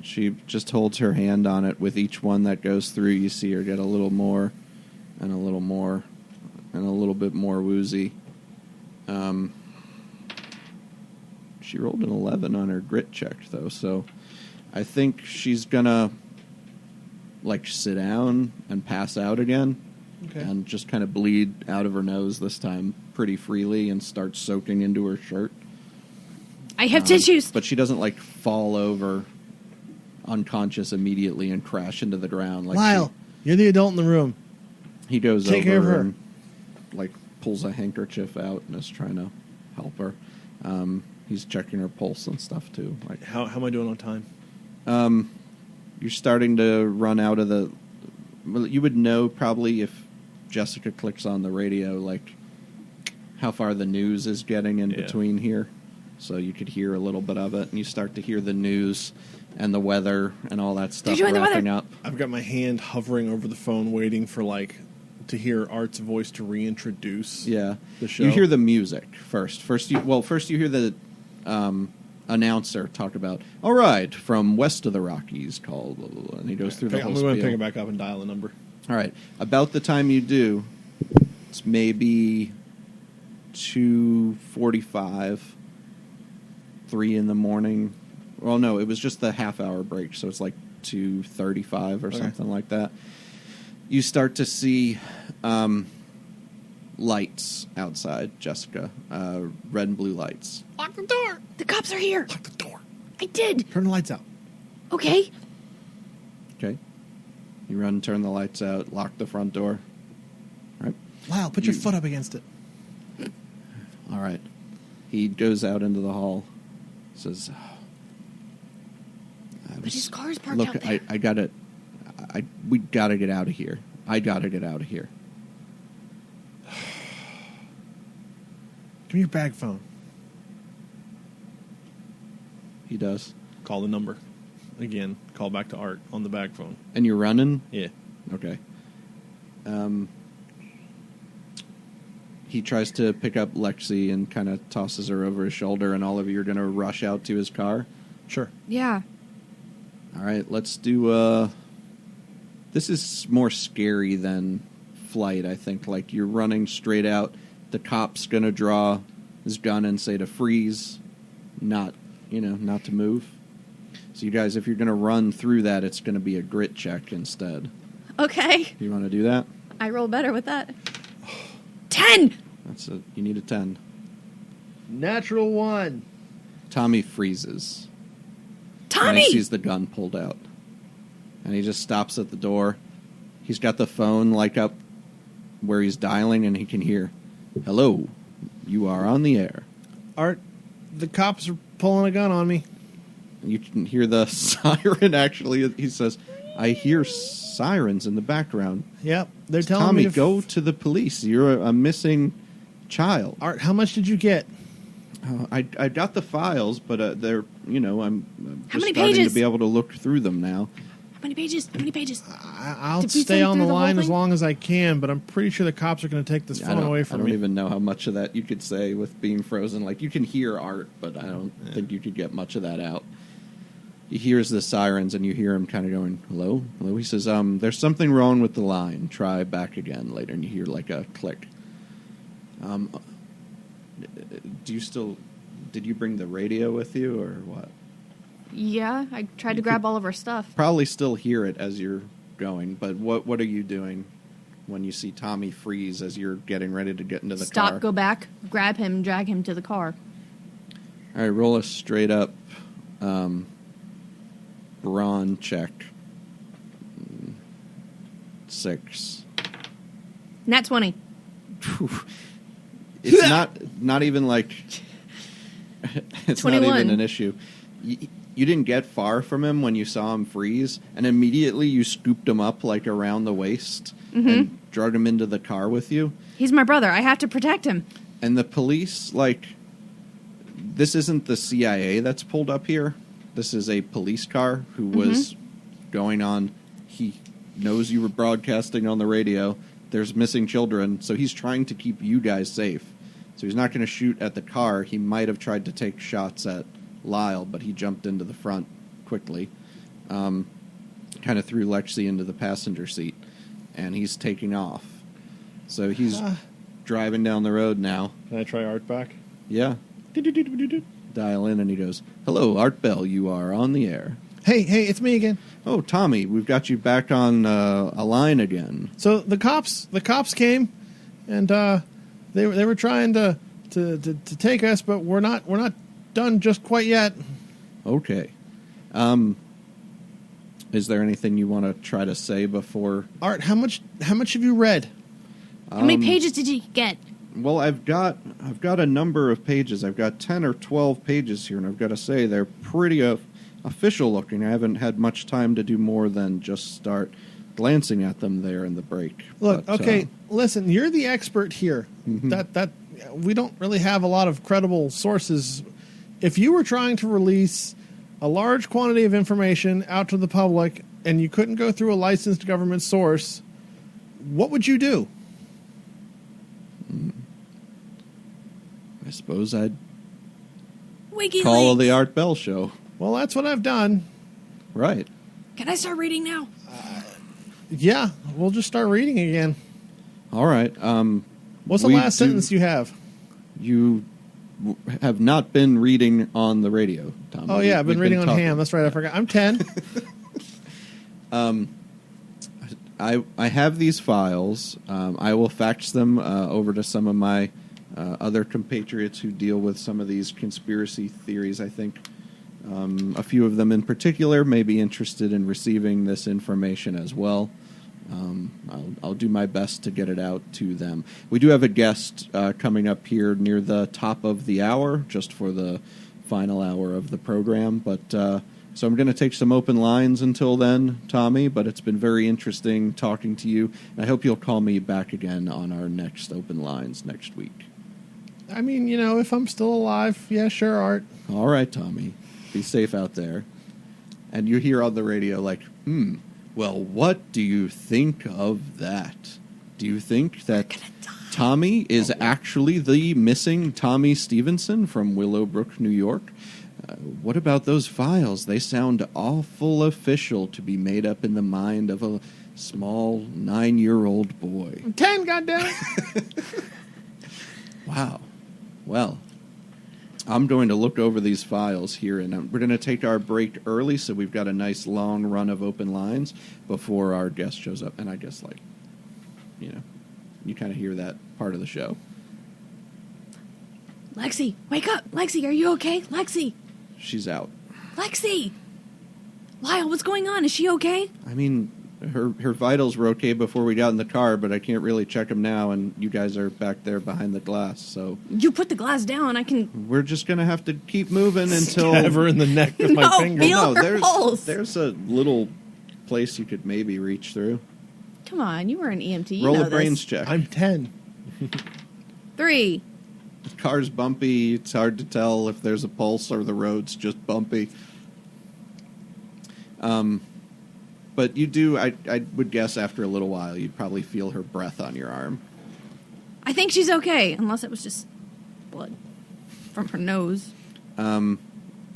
she just holds her hand on it. With each one that goes through, you see her get a little more and a little more and a little bit more woozy. She rolled an 11 on her grit check, though, so I think she's gonna like sit down and pass out again. Okay. And just kind of bleed out of her nose this time pretty freely and start soaking into her shirt. I have tissues. But she doesn't like fall over unconscious immediately and crash into the ground. Like Lyle, you're the adult in the room. he goes Take over care of her. and like pulls a handkerchief out and is trying to help her. He's checking her pulse and stuff too. Like How am I doing on time? you're starting to run out of the. Well, you would know probably if Jessica clicks on the radio, like how far the news is getting in between here. So you could hear a little bit of it, and you start to hear the news and the weather and all that stuff doing the wrapping weather. up. I've got my hand hovering over the phone, waiting for to hear Art's voice to reintroduce. Yeah, The show. You hear the music first. First you hear the announcer talk about, all right, from west of the Rockies, called, blah, blah, blah, and he goes through the I'm whole going to spiel. pick it back up and dial a number. All right, about the time you do, it's maybe 2:45, 3 in the morning. Well, no, it was just the half-hour break, so it's like 2:35 or Okay. something like that. You start to see lights outside, Jessica, red and blue lights. Lock the door. The cops are here. Lock the door. I did. Turn the lights out. Okay. Okay, you run, turn the lights out, lock the front door. All right. Lyle, put your foot up against it. All right. He goes out into the hall. Says, But his car's parked "Look, out there. I gotta. We gotta get out of here. I gotta get out of here." Give me your bag phone. He does. Call the number. Again, call back to Art on the bag phone. And you're running? Yeah. Okay. He tries to pick up Lexy and kind of tosses her over his shoulder, and all of you are going to rush out to his car. Sure. Yeah. All right, let's do... This is more scary than flight, I think. Like, you're running straight out. The cop's going to draw his gun and say to freeze, not to move. So you guys, if you're going to run through that, it's going to be a grit check instead. Okay. You want to do that? I roll better with that. 10. You need a 10. Natural 1. Tommy freezes. When Tommy! he sees the gun pulled out. And he just stops at the door. He's got the phone like up where he's dialing, and he can hear, "Hello, you are on the air." Art, the cops are pulling a gun on me. You can hear the siren, actually. He says, "I hear sirens in the background." Yep, they're telling Tommy, me to go to the police. You're a missing child. Art, how much did you get? I got the files, but they're, I'm How just many starting pages? to be able to look through them now. How many pages? How many pages? I'll Did we stay send on the through the whole line as thing? long as I can, but I'm pretty sure the cops are going to take this phone away I from don't me. even know how much of that you could say with being frozen. Like, you can hear Art, but I don't think you could get much of that out. He hears the sirens, and you hear him kind of going, "Hello? Hello?" He says, "There's something wrong with the line. Try back again later." And you hear, like, a click. Did you bring the radio with you, or what? Yeah, I tried to grab all of our stuff. Probably still hear it as you're going, but what are you doing? when you see Tommy freeze as you're getting ready to get into the Stop, car. go back, grab him, drag him to the car. All right, roll a straight up brawn check. 6. Nat 20. It's not even like it's 21. not even an issue. You didn't get far from him when you saw him freeze, and immediately you scooped him up like around the waist and drug him into the car with you. He's my brother. I have to protect him. And the police, like, this isn't the CIA that's pulled up here. This is a police car who was going on. He knows you were broadcasting on the radio. There's missing children, so he's trying to keep you guys safe. So he's not going to shoot at the car. He might have tried to take shots at Lyle, but he jumped into the front quickly. Kind of threw Lexy into the passenger seat, and he's taking off. So he's driving down the road now. Can I try Art back? Yeah. Dial in, and he goes, "Hello, Art Bell, you are on the air." Hey, it's me again. Oh, Tommy, we've got you back on a line again. So the cops came, and they were trying to take us, but we're not done just quite yet. Okay. Is there anything you want to try to say before? Art, how much have you read? How many pages did you get? Well, I've got a number of pages. I've got 10 or 12 pages here, and I've got to say they're pretty official looking. I haven't had much time to do more than just start glancing at them there in the break. Look, But, okay, listen, you're the expert here. That we don't really have a lot of credible sources. If you were trying to release a large quantity of information out to the public and you couldn't go through a licensed government source, what would you do? I suppose I'd WikiLeaks. call the Art Bell Show. Well, that's what I've done. Right. Can I start reading now? Yeah, we'll just start reading again. All right. What's the last sentence you have? You have not been reading on the radio, Tom. Oh, yeah, I've been We've reading on talking. Ham. That's right, I forgot. I'm 10. I have these files. I will fax them over to some of my other compatriots who deal with some of these conspiracy theories. I think a few of them in particular may be interested in receiving this information as well. I'll do my best to get it out to them. We do have a guest coming up here near the top of the hour, just for the final hour of the program. But so I'm going to take some open lines until then, Tommy. But it's been very interesting talking to you. I hope you'll call me back again on our next open lines next week. I mean, if I'm still alive, yeah, sure, Art. All right, Tommy. Be safe out there. And you hear on the radio like, well, what do you think of that? Do you think that Tommy is actually the missing Tommy Stevenson from Willowbrook, New York? What about those files? They sound awful official to be made up in the mind of a small 9-year-old boy. 10, goddammit. Wow. Well, I'm going to look over these files here, and we're going to take our break early, so we've got a nice long run of open lines before our guest shows up. And I guess, you kind of hear that part of the show. Lexy, wake up. Lexy, are you okay? Lexy. She's out. Lexy. Lyle, what's going on? Is she okay? I mean, her vitals were okay before we got in the car, but I can't really check them now, and you guys are back there behind the glass, so... You put the glass down. I can... We're just going to have to keep moving until... Stab her in the neck with my finger. Feel her pulse. There's a little place you could maybe reach through. Come on, you were an EMT. You Roll know a brains this. check. I'm 10. 3. The car's bumpy. It's hard to tell if there's a pulse or the road's just bumpy. But you do, I would guess after a little while, you'd probably feel her breath on your arm. I think she's okay, unless it was just blood from her nose.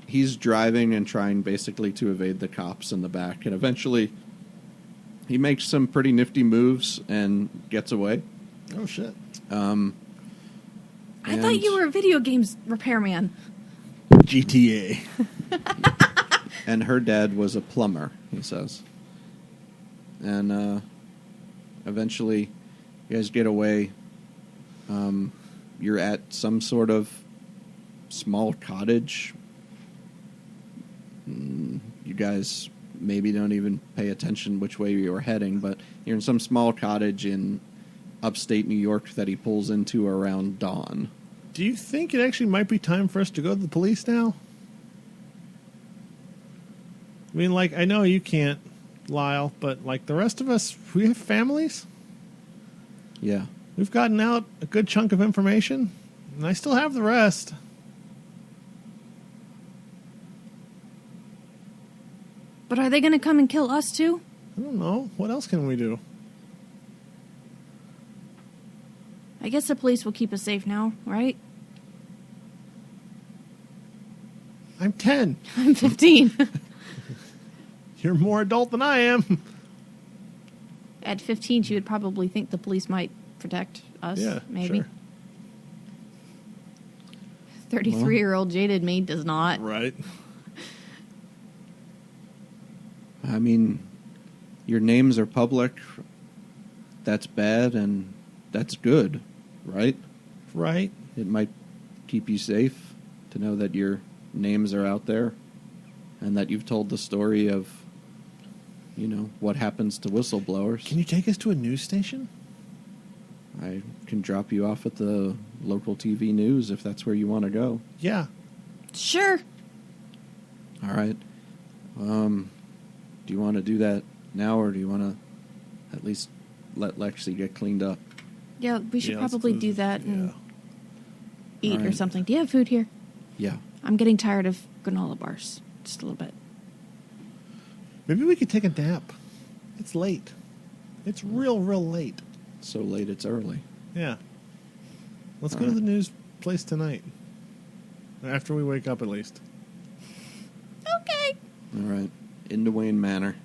He's driving and trying basically to evade the cops in the back, and eventually he makes some pretty nifty moves and gets away. Oh, shit. I thought you were a video games repairman. GTA. And her dad was a plumber, he says. And eventually You guys get away. You're at some sort of small cottage. You guys maybe don't even pay attention which way you were heading, but you're in some small cottage in upstate New York that he pulls into around dawn. Do you think it actually might be time for us to go to the police now? I mean, like, I know you can't, Lyle, but, like, the rest of us, we have families. Yeah. We've gotten out a good chunk of information, and I still have the rest. But are they going to come and kill us too? I don't know. What else can we do? I guess the police will keep us safe now, right? I'm 10. I'm 15. You're more adult than I am. At 15, she would probably think the police might protect us, Yeah, maybe. sure. 33-year-old jaded me does not. Right. I mean, your names are public. That's bad and that's good, right? Right. It might keep you safe to know that your names are out there and that you've told the story of, you know, what happens to whistleblowers. Can you take us to a news station? I can drop you off at the local TV news if that's where you want to go. Yeah. Sure. All right. Do you want to do that now, or do you want to at least let Lexy get cleaned up? Yeah, we should let's probably do that and Yeah. eat or Alright. something. Do you have food here? Yeah. I'm getting tired of granola bars. Just a little bit. Maybe we could take a nap. It's late. It's real late. So late it's early. Yeah. Let's go to Alright. the news place tonight. After we wake up, at least. Okay. All right. Into Wayne Manor.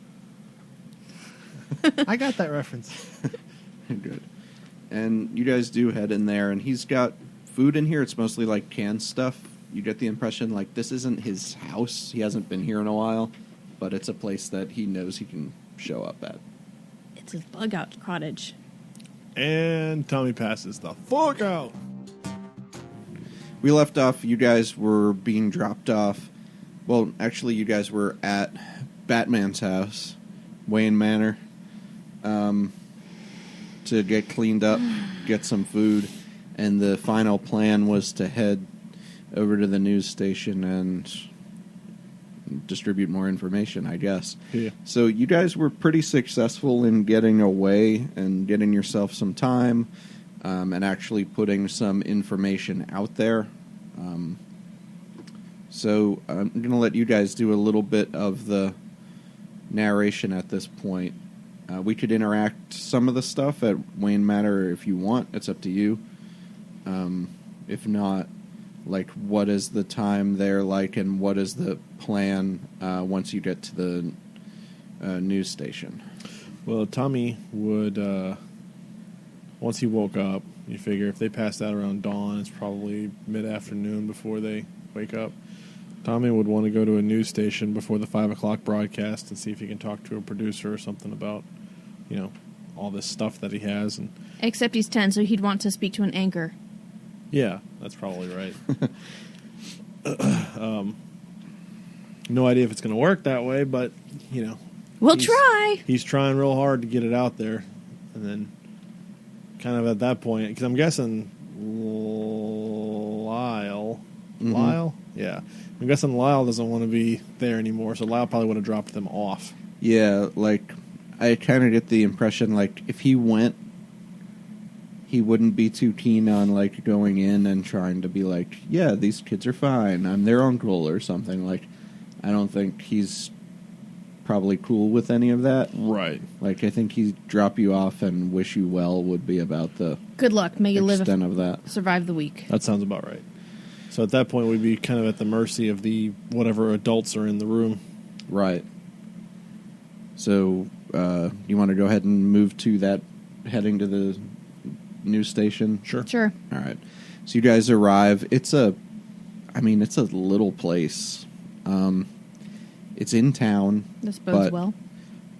I got that reference. Good. And you guys do head in there, and he's got food in here. It's mostly like canned stuff. You get the impression like this isn't his house. He hasn't been here in a while, but it's a place that he knows he can show up at. It's his bug out cottage. And Tommy passes the fuck out. We left off, you guys were being dropped off. Well, actually, you guys were at Batman's house, Wayne Manor, to get cleaned up, get some food, and the final plan was to head over to the news station and distribute more information, I guess. Yeah. So you guys were pretty successful in getting away and getting yourself some time, and actually putting some information out there. So I'm going to let you guys do a little bit of the narration at this point. We could interact some of the stuff at Wayne Manor if you want. It's up to you. If not, like, what is the time there like, and what is the plan once you get to the news station? Well, Tommy would, once he woke up, you figure if they passed out around dawn, it's probably mid-afternoon before they wake up. Tommy would want to go to a news station before the 5 o'clock broadcast and see if he can talk to a producer or something about, you know, all this stuff that he has. And Except he's 10, so he'd want to speak to an anchor. yeah, that's probably right. No idea if it's going to work that way, but, you know. We'll he's- try. He's trying real hard to get it out there. And then kind of at that point, because I'm guessing Lyle. Mhm. Lyle? Yeah. I'm guessing Lyle doesn't want to be there anymore, so Lyle probably would have dropped them off. Yeah, like, I kind of get the impression, like, if he went, he wouldn't be too keen on, like, going in and trying to be like, yeah, these kids are fine, I'm their uncle or something. Like, I don't think he's probably cool with any of that. Right. Like, I think he'd drop you off and wish you well would be about the Good luck. May you extent of that. survive the week. That sounds about right. So at that point, we'd be kind of at the mercy of the whatever adults are in the room. Right. So, you want to go ahead and move to that, heading to the news station? Sure. Sure. All right. So you guys arrive. It's a little place. It's in town. This bodes but well.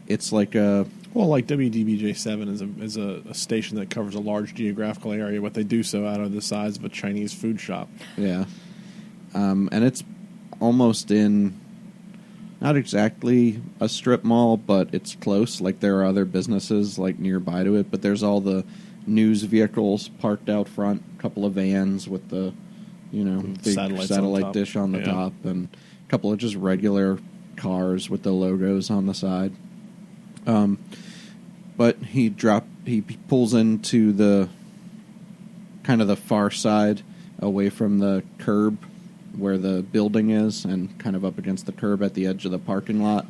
It's like a Well, like WDBJ7 is a station that covers a large geographical area, but they do so out of the size of a Chinese food shop. Yeah. And it's almost in, not exactly a strip mall, but it's close. Like, there are other businesses, like, nearby to it, but there's all the news vehicles parked out front, a couple of vans with the, big satellite dish on the top, and a couple of just regular cars with the logos on the side. But he pulls into the kind of the far side away from the curb where the building is, and kind of up against the curb at the edge of the parking lot,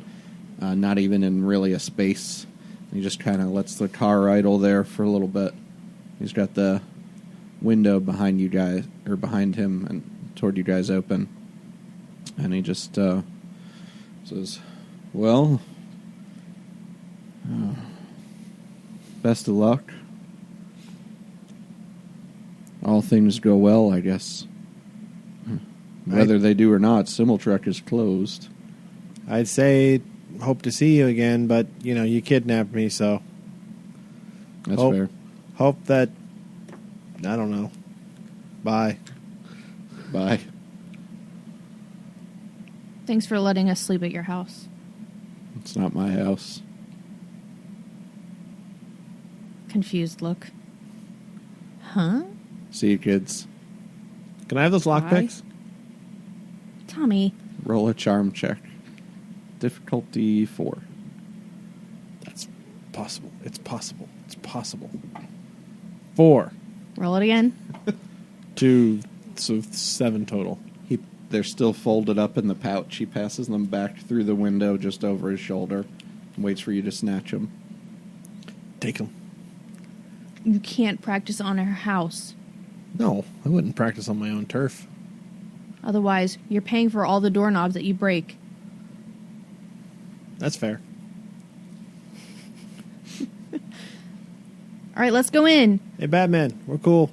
not even in really a space. He just kind of lets the car idle there for a little bit. He's got the window behind you guys, or behind him and toward you guys open, and he just says, "Well, best of luck. All things go well, I guess. Whether they do or not, Simultrek is closed." I'd say hope to see you again, but, you kidnapped me, so... That's fair. Hope that... I don't know. Bye. Bye. Thanks for letting us sleep at your house. It's not my house. Confused look. Huh? See you, kids. Can I have those lockpicks? Tommy. Roll a charm check. Difficulty 4. That's possible. It's possible. It's possible. 4. Roll it again. 2, so 7 total. They're still folded up in the pouch. He passes them back through the window just over his shoulder and waits for you to snatch them. Take them. You can't practice on our house. No, I wouldn't practice on my own turf. Otherwise, you're paying for all the doorknobs that you break. That's fair. All right, let's go in. Hey, Batman, we're cool.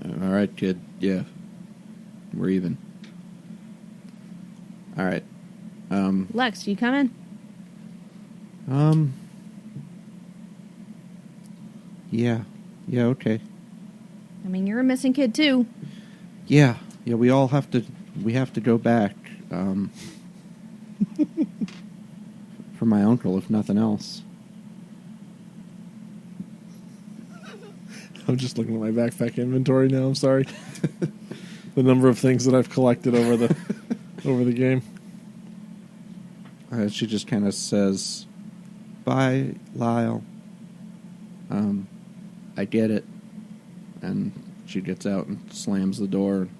All right, kid. Yeah. We're even. All right. Lex, you coming? Yeah. Yeah, okay. I mean, you're a missing kid, too. Yeah. Yeah, we have to go back. For my uncle, if nothing else. I'm just looking at my backpack inventory now, I'm sorry. The number of things that I've collected over the game. She just kind of says, "Bye, Lyle. I get it." And she gets out and slams the door and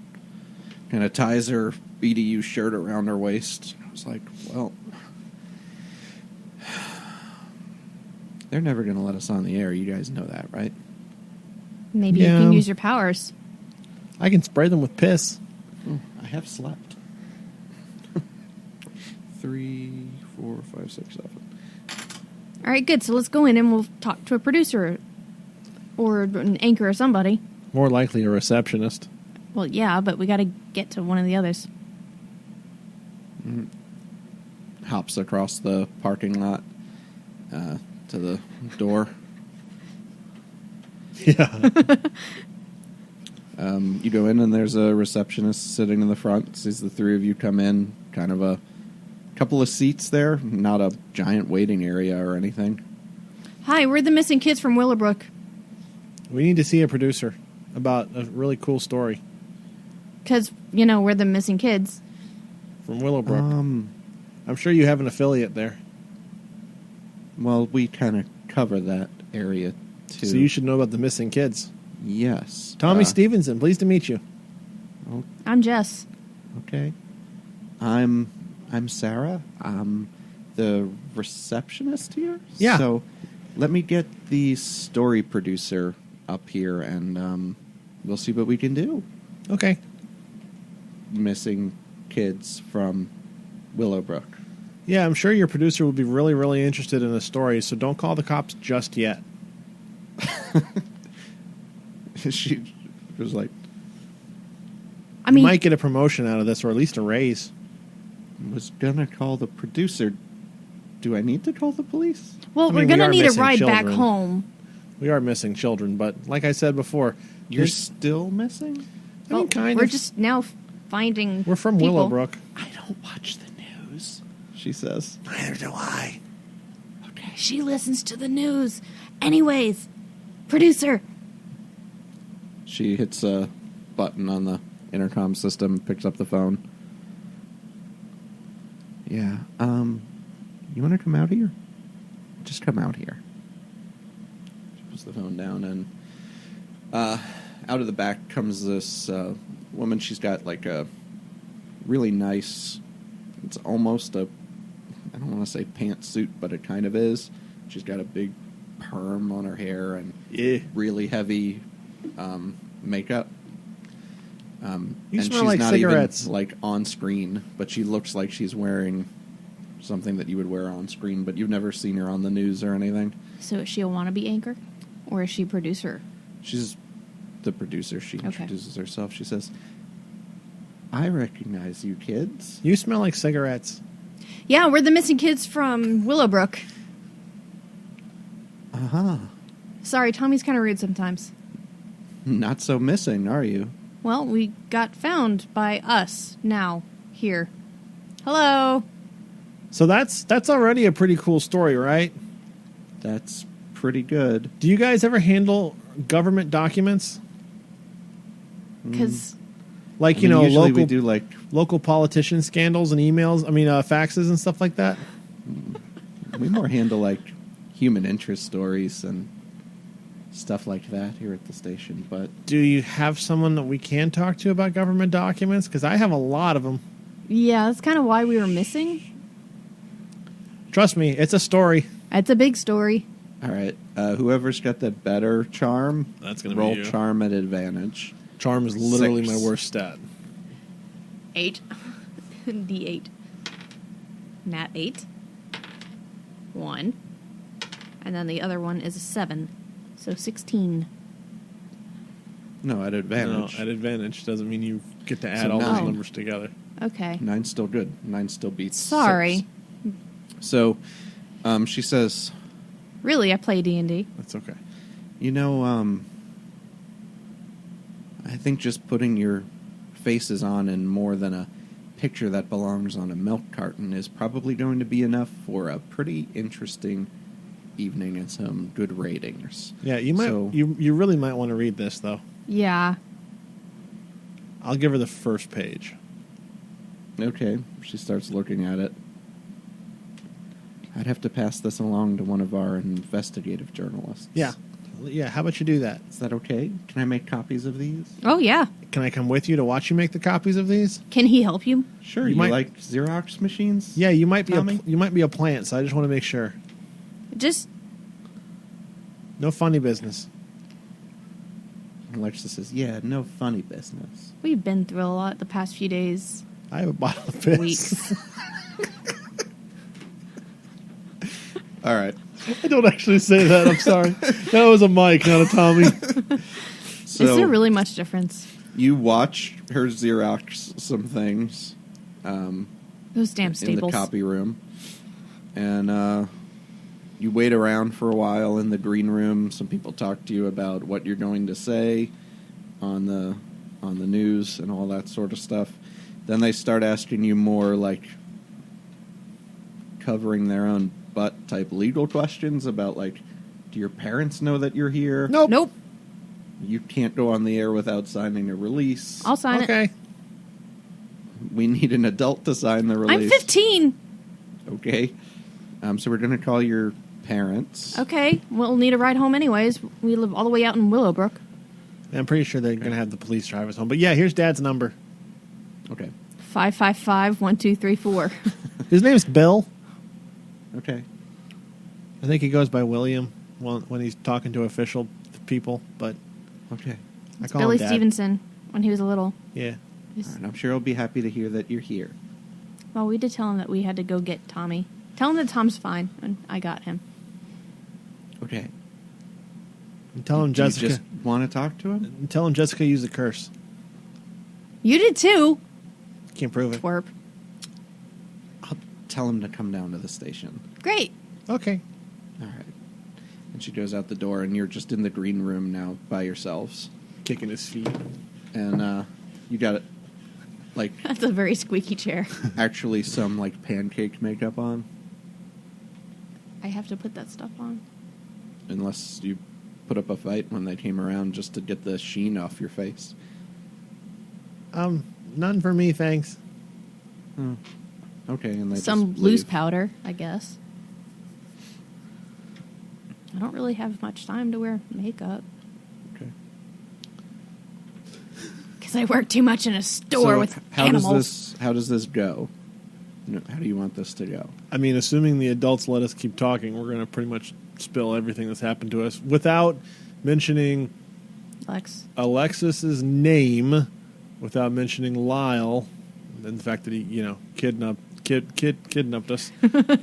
kind of ties her BDU shirt around her waist. I was like, well, they're never going to let us on the air. You guys know that, right? Maybe you can use your powers. I can spray them with piss. I have slept. 3, 4, 5, 6, 7. All right, good. So let's go in and we'll talk to a producer or an anchor or somebody. More likely a receptionist. Well, yeah, but we got to get to one of the others. Hops across the parking lot to the door. Yeah. You go in and there's a receptionist sitting in the front. Sees the three of you come in. Kind of a couple of seats there. Not a giant waiting area or anything. Hi, we're the missing kids from Willowbrook. We need to see a producer about a really cool story. Because, we're the missing kids. From Willowbrook. I'm sure you have an affiliate there. Well, we kind of cover that area, too. So you should know about the missing kids. Yes. Tommy Stevenson, pleased to meet you. I'm Jess. Okay. I'm Sarah. I'm the receptionist here. Yeah. So let me get the story producer up here, and we'll see what we can do. Okay. Missing kids from Willowbrook. Yeah, I'm sure your producer would be really, really interested in the story, so don't call the cops just yet. She was like, I mean, you might get a promotion out of this, or at least a raise. was gonna call the producer Do I need to call the police? Well, I mean, we're we going to are need a missing ride back children. home. We are missing children, but like I said before, You're there's- still missing? I mean, kind we're of. just now finding We're from people. Willowbrook. I don't watch the news, she says. Neither do I. Okay. She listens to the news. Anyways, producer. She hits a button on the intercom system, picks up the phone. Yeah, you want to come out here? Just come out here. She puts the phone down, and out of the back comes this woman. She's got like a really nice, it's almost a, I don't want to say pantsuit, but it kind of is. She's got a big perm on her hair and Yeah. really heavy makeup. You And smell she's like not cigarettes. even like on screen, but she looks like she's wearing something that you would wear on screen, but you've never seen her on the news or anything. So is she a wannabe anchor? Or is she a producer? She's the producer. She Okay. introduces herself. She says, I recognize you kids. You smell like cigarettes. Yeah, we're the missing kids from Willowbrook. Uh-huh. Sorry, Tommy's kind of rude sometimes. Not so missing, are you? Well, we got found by us now, here. Hello. So that's already a pretty cool story, right? That's pretty good. Do you guys ever handle government documents? Because Like, I you mean, know, usually local we do like local politician scandals and emails, faxes and stuff like that? we more handle like human interest stories and stuff like that here at the station, but Do you have someone that we can talk to about government documents? Because I have a lot of them. yeah, that's kind of why we were missing. Trust me, it's a story. It's a big story. all right. Whoever's got the better charm, That's gonna be roll you. charm at advantage. Charm is literally 6. my worst stat. 8. D8. Nat 8. 1. And then the other one is a 7. So 16. No, at advantage. No, at advantage doesn't mean you get to add So all those 9. numbers together. Okay. 9's still good. 9 still beats. Sorry. 6. So, she says, Really, I play D&D. That's okay. you know, I think just putting your faces on in more than a picture that belongs on a milk carton is probably going to be enough for a pretty interesting evening and some good ratings. Yeah, you might. So- You really might want to read this though. Yeah. I'll give her the first page. Okay, she starts looking at it. I'd have to pass this along to one of our investigative journalists. Yeah. How about you do that? Is that okay? Can I make copies of these? Oh, yeah. Can I come with you to watch you make the copies of these? Can he help you? Sure. You You might- like Xerox machines? Yeah, you might be Tommy? you might be a plant, so I just want to make sure. Just, No funny business. Alexa says, yeah, no funny business. we've been through a lot the past few days, I have a bottle of piss. weeks. All right. I don't actually say that. I'm sorry. That was a Mike, not a Tommy. So Is there really much difference? you watch her Xerox some things Those damn in the staples. copy room. And you wait around for a while in the green room. Some people talk to you about what you're going to say on the news and all that sort of stuff. Then they start asking you more like covering their own butt type legal questions about like, do your parents know that you're here? Nope. Nope. You can't go on the air without signing a release. I'll sign it. Okay. We need an adult to sign the release. I'm 15. Okay. So we're going to call your parents. Okay. We'll need a ride home anyways. We live all the way out in Willowbrook. I'm pretty sure they're going to have the police drive us home. But yeah, here's Dad's number. Okay. 555-1234. His name's Bill. Okay. I think he goes by William when he's talking to official people, but Okay. I It's call Billy him Dad. Stevenson when he was little. Yeah. He's- All right, I'm sure he'll be happy to hear that you're here. Well, we did tell him that we had to go get Tommy. Tell him that Tom's fine, and I got him. Okay. And tell him Do you Jessica. just want to talk to him? Tell him Jessica used a curse. You did too, Can't prove it. twerp. I'll tell him to come down to the station. Great. Okay. All right. And she goes out the door, and you're just in the green room now by yourselves. Kicking his feet. And you got, like, That's a very squeaky chair. actually some, like, pancake makeup on. I have to put that stuff on. Unless you put up a fight when they came around just to get the sheen off your face. None for me, thanks. Oh. Okay, and they Some just loose leave. powder, I guess. I don't really have much time to wear makeup. Okay. Because I work too much in a store So with how animals. how does this go? How do you want this to go? I mean, assuming the adults let us keep talking, we're going to pretty much spill everything that's happened to us without mentioning Lex. Alexis's name, without mentioning Lyle, and the fact that he, kidnapped us,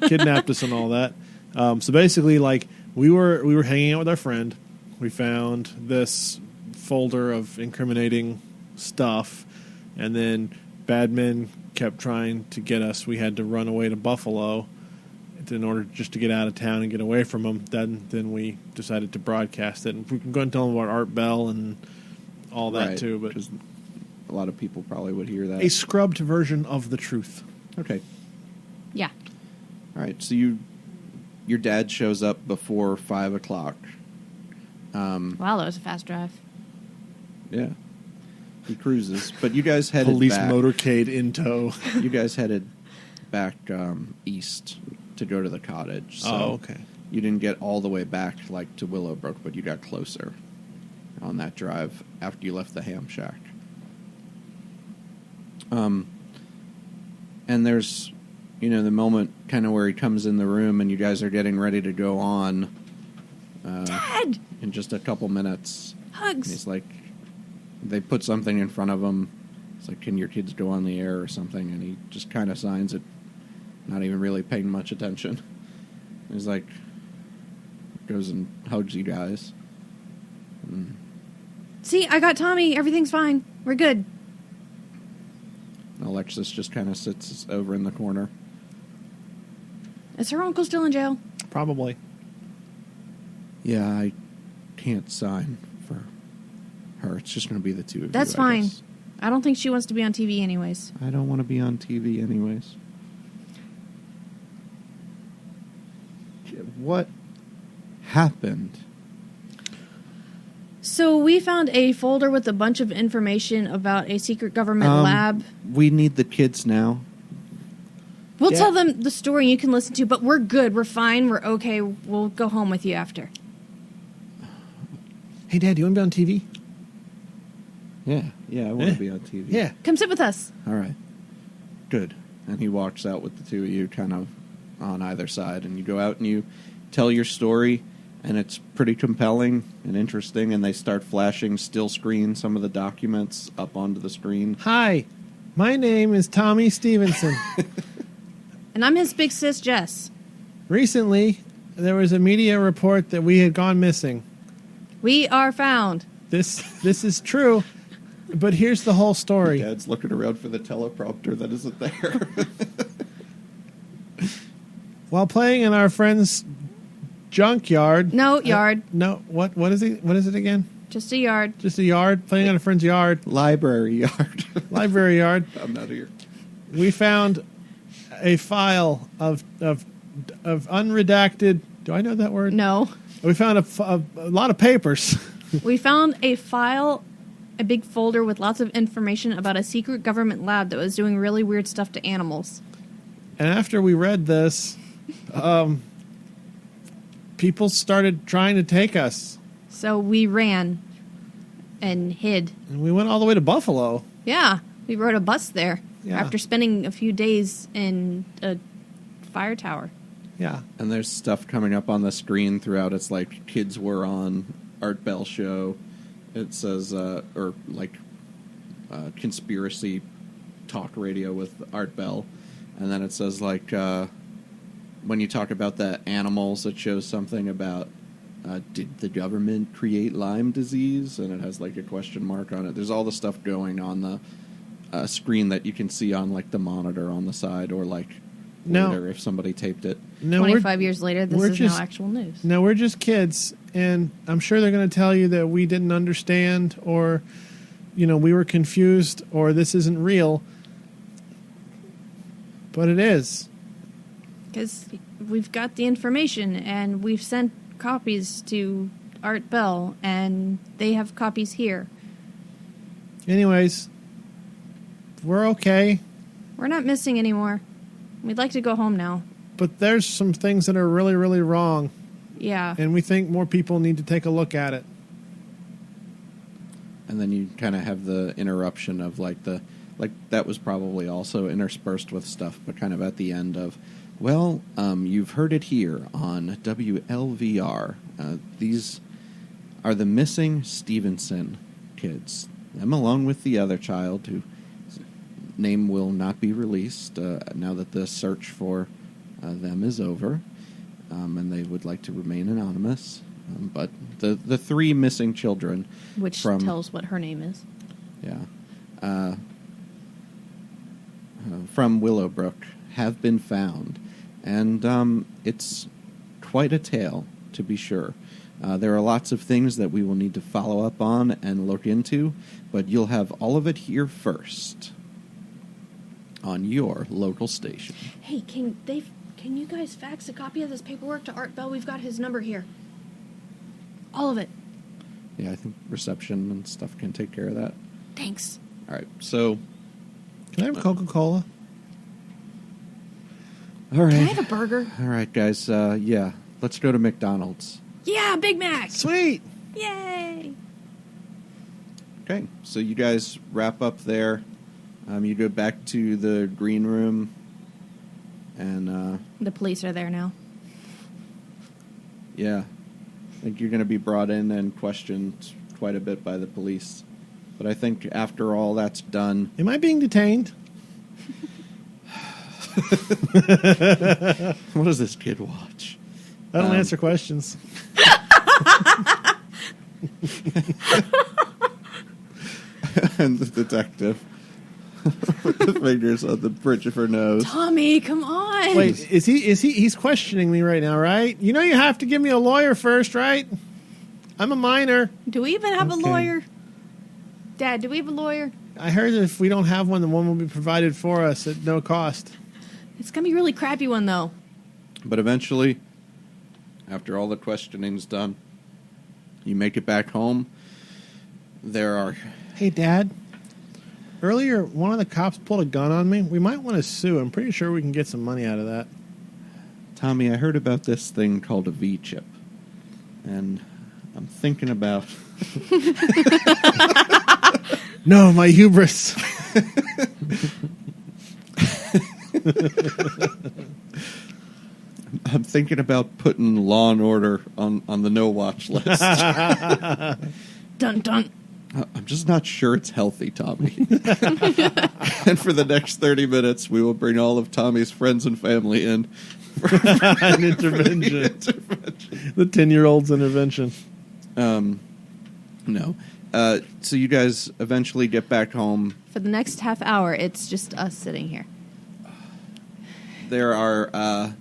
kidnapped us, and all that. So basically, like we were hanging out with our friend. We found this folder of incriminating stuff, and then bad men kept trying to get us. We had to run away to Buffalo in order just to get out of town and get away from them. Then we decided to broadcast it, and we can go and tell them about Art Bell and all that Right, too. But 'cause a lot of people probably would hear that. a scrubbed version of the truth. Okay. Yeah. All right. So your dad shows up before 5 o'clock. Wow, that was a fast drive. Yeah. He cruises, but you guys headed Police back. motorcade in tow. You guys headed back east to go to the cottage. So Oh, okay. You didn't get all the way back like to Willowbrook, but you got closer on that drive after you left the ham shack. And there's, the moment kind of where he comes in the room and you guys are getting ready to go on. Dad! In just a couple minutes. And Hugs! he's like, they put something in front of him. It's like, can your kids go on the air or something? And he just kind of signs it, not even really paying much attention. He's like, goes and hugs you guys. And See, I got Tommy. Everything's fine. We're good. Alexis just kind of sits over in the corner. Is her uncle still in jail? Probably. Yeah, I can't sign for her. It's just going to be the two of That's you, I fine. guess. I don't think she wants to be on TV anyways. I don't want to be on TV anyways. What happened? So we found a folder with a bunch of information about a secret government lab. We need the kids now. We'll Yeah. tell them the story you can listen to, but we're good. We're fine. We're okay. We'll go home with you after. Hey, Dad, you want to be on TV? Yeah, I want Eh? to be on TV. Yeah. Come sit with us. All right. Good. And he walks out with the two of you kind of on either side. And you go out and you tell your story. And it's pretty compelling and interesting. And they start flashing still screen some of the documents up onto the screen. Hi, my name is Tommy Stevenson. And I'm his big sis, Jess. Recently, there was a media report that we had gone missing. We are found. This is true, but here's the whole story. Dad's looking around for the teleprompter that isn't there. While playing in our friend's junkyard. No, yard. No, what is it? What is it again? Just a yard. Just a yard. Playing on a friend's yard, Library yard. library yard. I'm not here. We found a file of unredacted. Do I know that word? No. We found a lot of papers. We found a file, a big folder with lots of information about a secret government lab that was doing really weird stuff to animals. And after we read this, people started trying to take us. So we ran and hid. And we went all the way to Buffalo. Yeah, we rode a bus there Yeah. after spending a few days in a fire tower. Yeah. And there's stuff coming up on the screen throughout. It's like kids were on Art Bell show. It says, conspiracy talk radio with Art Bell. And then it says, when you talk about the animals, it shows something about, did the government create Lyme disease? And it has, a question mark on it. There's all the stuff going on the screen that you can see on, the monitor on the side or, No. later if somebody taped it. No, we're, 25 years later, this we're is just- now actual news. no, we're just kids, and I'm sure they're going to tell you that we didn't understand, or we were confused, or this isn't real. But it is. Because we've got the information, and we've sent copies to Art Bell, and they have copies here. Anyways, we're okay. We're not missing anymore. We'd like to go home now. But there's some things that are really, really wrong, Yeah. and we think more people need to take a look at it. And then you kind of have the interruption of that was probably also interspersed with stuff, but kind of at the end of, well, you've heard it here on WLVR. These are the missing Stevenson kids. Them along with the other child whose name will not be released now that the search for them is over, and they would like to remain anonymous. But the three missing children, Which tells what her name is. yeah, from Willowbrook have been found, and it's quite a tale, to be sure. There are lots of things that we will need to follow up on and look into, but you'll have all of it here first on your local station. Hey, can you guys fax a copy of this paperwork to Art Bell? We've got his number here. All of it. Yeah, I think reception and stuff can take care of that. Thanks. All right, so Can I have Coca-Cola? all right, Can I have a burger? all right, guys. Yeah, let's go to McDonald's. Yeah, Big Mac. Sweet. Yay. Okay, so you guys wrap up there. You go back to the green room, and The police are there now. yeah, I think you're going to be brought in and questioned quite a bit by the police. But I think after all that's done, Am I being detained? what does this kid watch? I don't answer questions. And the detective with the fingers on the bridge of her nose. Tommy, come on. Wait, he's questioning me right now, right? You know you have to give me a lawyer first, right? I'm a minor. Do we even have a Okay. lawyer? Dad, do we have a lawyer? I heard that if we don't have one, then one will be provided for us at no cost. It's going to be a really crappy one, though. But eventually, after all the questioning's done, you make it back home. There are... Hey, Dad. Earlier, one of the cops pulled a gun on me. We might want to sue. I'm pretty sure we can get some money out of that. Tommy, I heard about this thing called a V-chip. And I'm thinking about... No, my hubris. I'm thinking about putting Law and Order on the no-watch list. Dun dun. I'm just not sure it's healthy, Tommy. And for the next 30 minutes, we will bring all of Tommy's friends and family in. An intervention. The 10-year-old's intervention. No. So you guys eventually get back home. For the next half hour, it's just us sitting here. There are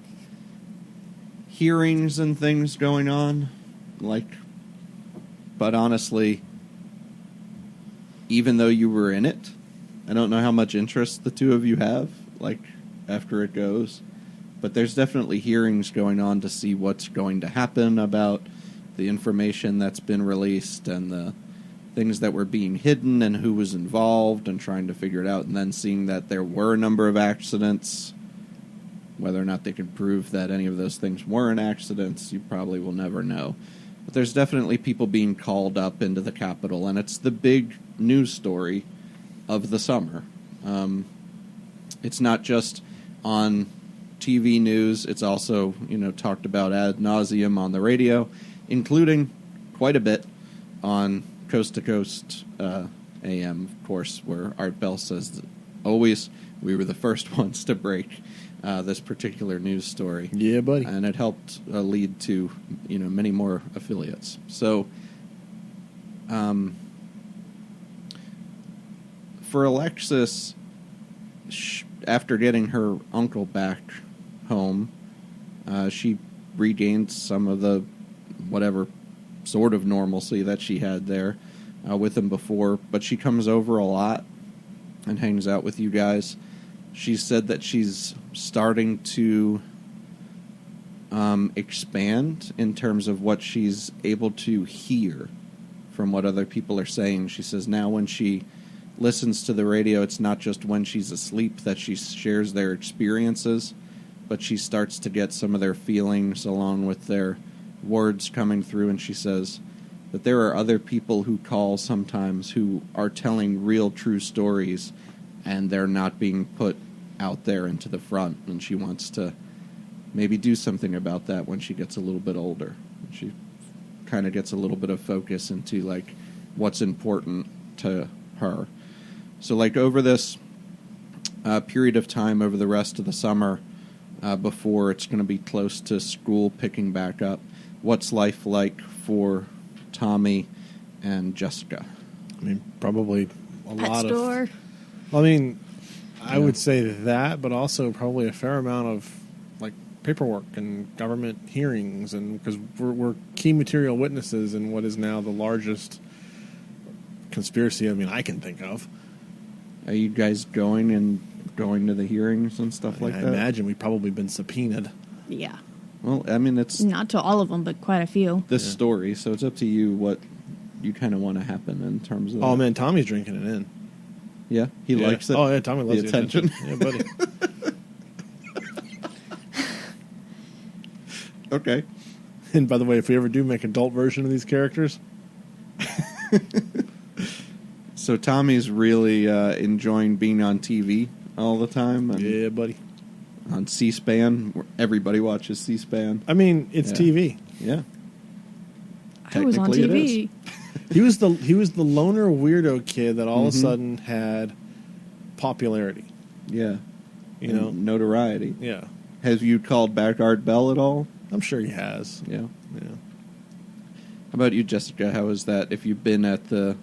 hearings and things going on. But honestly, even though you were in it, I don't know how much interest the two of you have, after it goes. But there's definitely hearings going on to see what's going to happen about the information that's been released and the things that were being hidden and who was involved and trying to figure it out, and then seeing that there were a number of accidents. Whether or not they can prove that any of those things weren't accidents, you probably will never know. But there's definitely people being called up into the Capitol, and it's the big news story of the summer. It's not just on TV news, it's also, talked about ad nauseum on the radio, including quite a bit on Coast to Coast AM, of course, where Art Bell says that always we were the first ones to break this particular news story. Yeah, buddy. And it helped lead to, many more affiliates. So, for Alexis, after getting her uncle back home. She regained some of the whatever sort of normalcy that she had there with him before, but she comes over a lot and hangs out with you guys. She said that she's starting to expand in terms of what she's able to hear from what other people are saying. She says now when she listens to the radio, it's not just when she's asleep that she shares their experiences, but she starts to get some of their feelings along with their words coming through, and she says that there are other people who call sometimes who are telling real true stories, and they're not being put out there into the front, and she wants to maybe do something about that when she gets a little bit older. She kind of gets a little bit of focus into like what's important to her. So like over this period of time over the rest of the summer before it's going to be close to school picking back up, what's life like for Tommy and Jessica? I mean, probably a Pet lot store. of... I mean, I would say that, but also probably a fair amount of like paperwork and government hearings, and because we're key material witnesses in what is now the largest conspiracy I can think of. Are you guys going to the hearings and stuff like I that? imagine we've probably been subpoenaed. Yeah. Well, I mean, it's Not to all of them, but quite a few. this Yeah. story, so it's up to you what you kind of want to happen in terms of Oh that. man, Tommy's drinking it in. Yeah, he Yeah. likes it. Oh yeah, Tommy loves The the attention. attention. Yeah, buddy. Okay. And by the way, if we ever do make adult version of these characters, So Tommy's really enjoying being on TV all the time. And yeah, buddy. on C-SPAN, where everybody watches C-SPAN. I mean, it's Yeah. TV. Yeah. I was on Technically it TV. He was the loner weirdo kid that all of a Mhm. sudden had popularity. Yeah. You And know? notoriety. Yeah. Have you called back Art Bell at all? I'm sure he has. Yeah. Yeah. How about you, Jessica? How is that? If you've been at the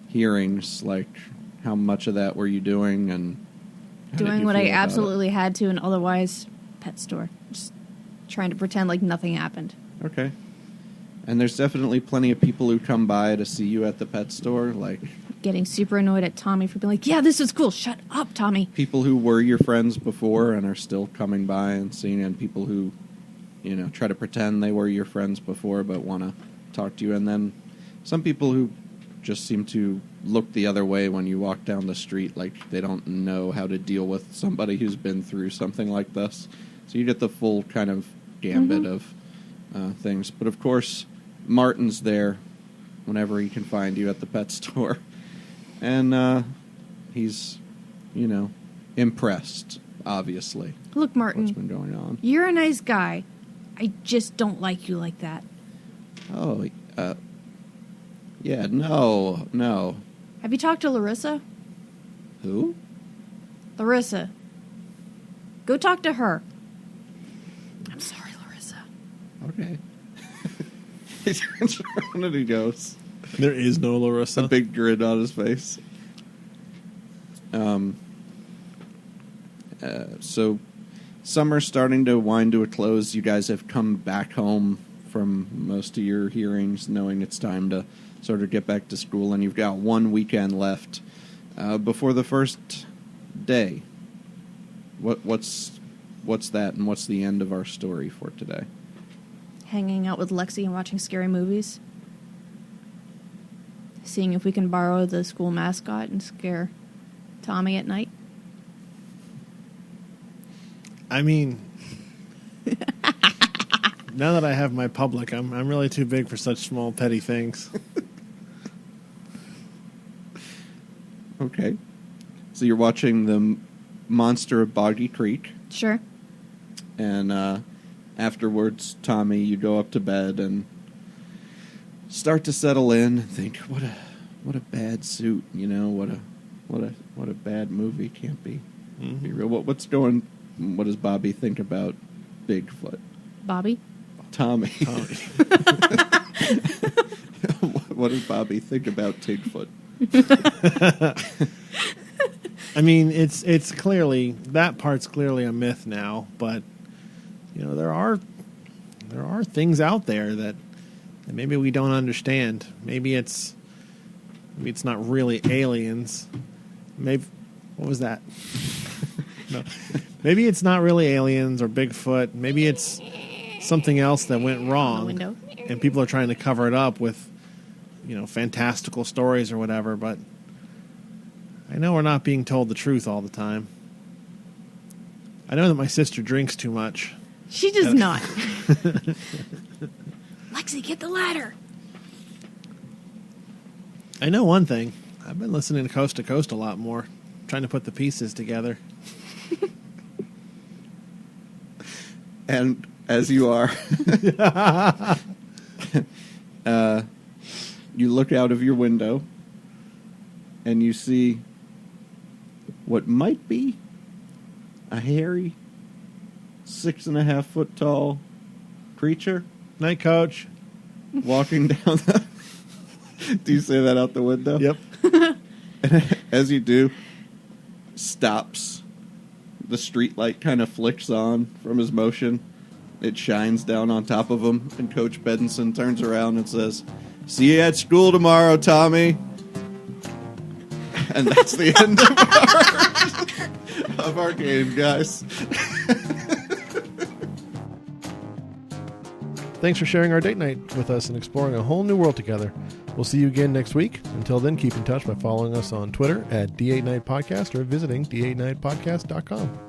hearings, like, how much of that were you doing? And how did Doing you what I feel about it? absolutely had to, and otherwise, pet store. Just trying to pretend like nothing happened. Okay. And there's definitely plenty of people who come by to see you at the pet store, like Getting super annoyed at Tommy for being like, yeah, this is cool. Shut up, Tommy. people who were your friends before and are still coming by and seeing, and people who, try to pretend they were your friends before but want to talk to you. And then some people who just seem to look the other way when you walk down the street, like they don't know how to deal with somebody who's been through something like this. So you get the full kind of gambit of things. But of course, Martin's there whenever he can find you at the pet store. And he's, impressed, obviously, Look, what's Martin, been going on. you're a nice guy. I just don't like you like that. Oh, yeah, no. Have you talked to Larissa? Who? Larissa. Go talk to her. I'm sorry, Larissa. Okay. He turns around and he goes, There is no Larissa. a big grin on his face. So summer's starting to wind to a close. You guys have come back home from most of your hearings, knowing it's time to sort of get back to school, and you've got one weekend left before the first day. What's that, and what's the end of our story for today? Hanging out with Lexy and watching scary movies. Seeing if we can borrow the school mascot and scare Tommy at night. I mean, now that I have my public, I'm really too big for such small petty things. Okay. So you're watching the Monster of Boggy Creek, Sure. and afterwards, Tommy, you go up to bed and start to settle in and think, what a bad suit, what a bad movie. Can't be real. What does Bobby think about Bigfoot? Bobby? Tommy. Tommy. What does Bobby think about Tigfoot? I mean, it's clearly, that part's clearly a myth now, but there are things out there that maybe we don't understand. Maybe it's not really aliens. Maybe what was that? No. Maybe it's not really aliens or Bigfoot. Maybe it's something else that went wrong, window. And people are trying to cover it up with, fantastical stories or whatever. But I know we're not being told the truth all the time. I know that my sister drinks too much. She does not. Lexy, get the ladder. I know one thing. I've been listening to Coast a lot more, trying to put the pieces together. And as you are, you look out of your window and you see what might be a hairy, 6.5 foot tall creature. Night, Coach. Walking down the... Do you say that out the window? Yep. And as you do, stops. The street light kind of flicks on from his motion. It shines down on top of him, and Coach Bedinson turns around and says, "See you at school tomorrow, Tommy." And that's the end of our game, guys. Thanks for sharing our date night with us and exploring a whole new world together. We'll see you again next week. Until then, keep in touch by following us on Twitter at D8Night Podcast or visiting d8nightpodcast.com.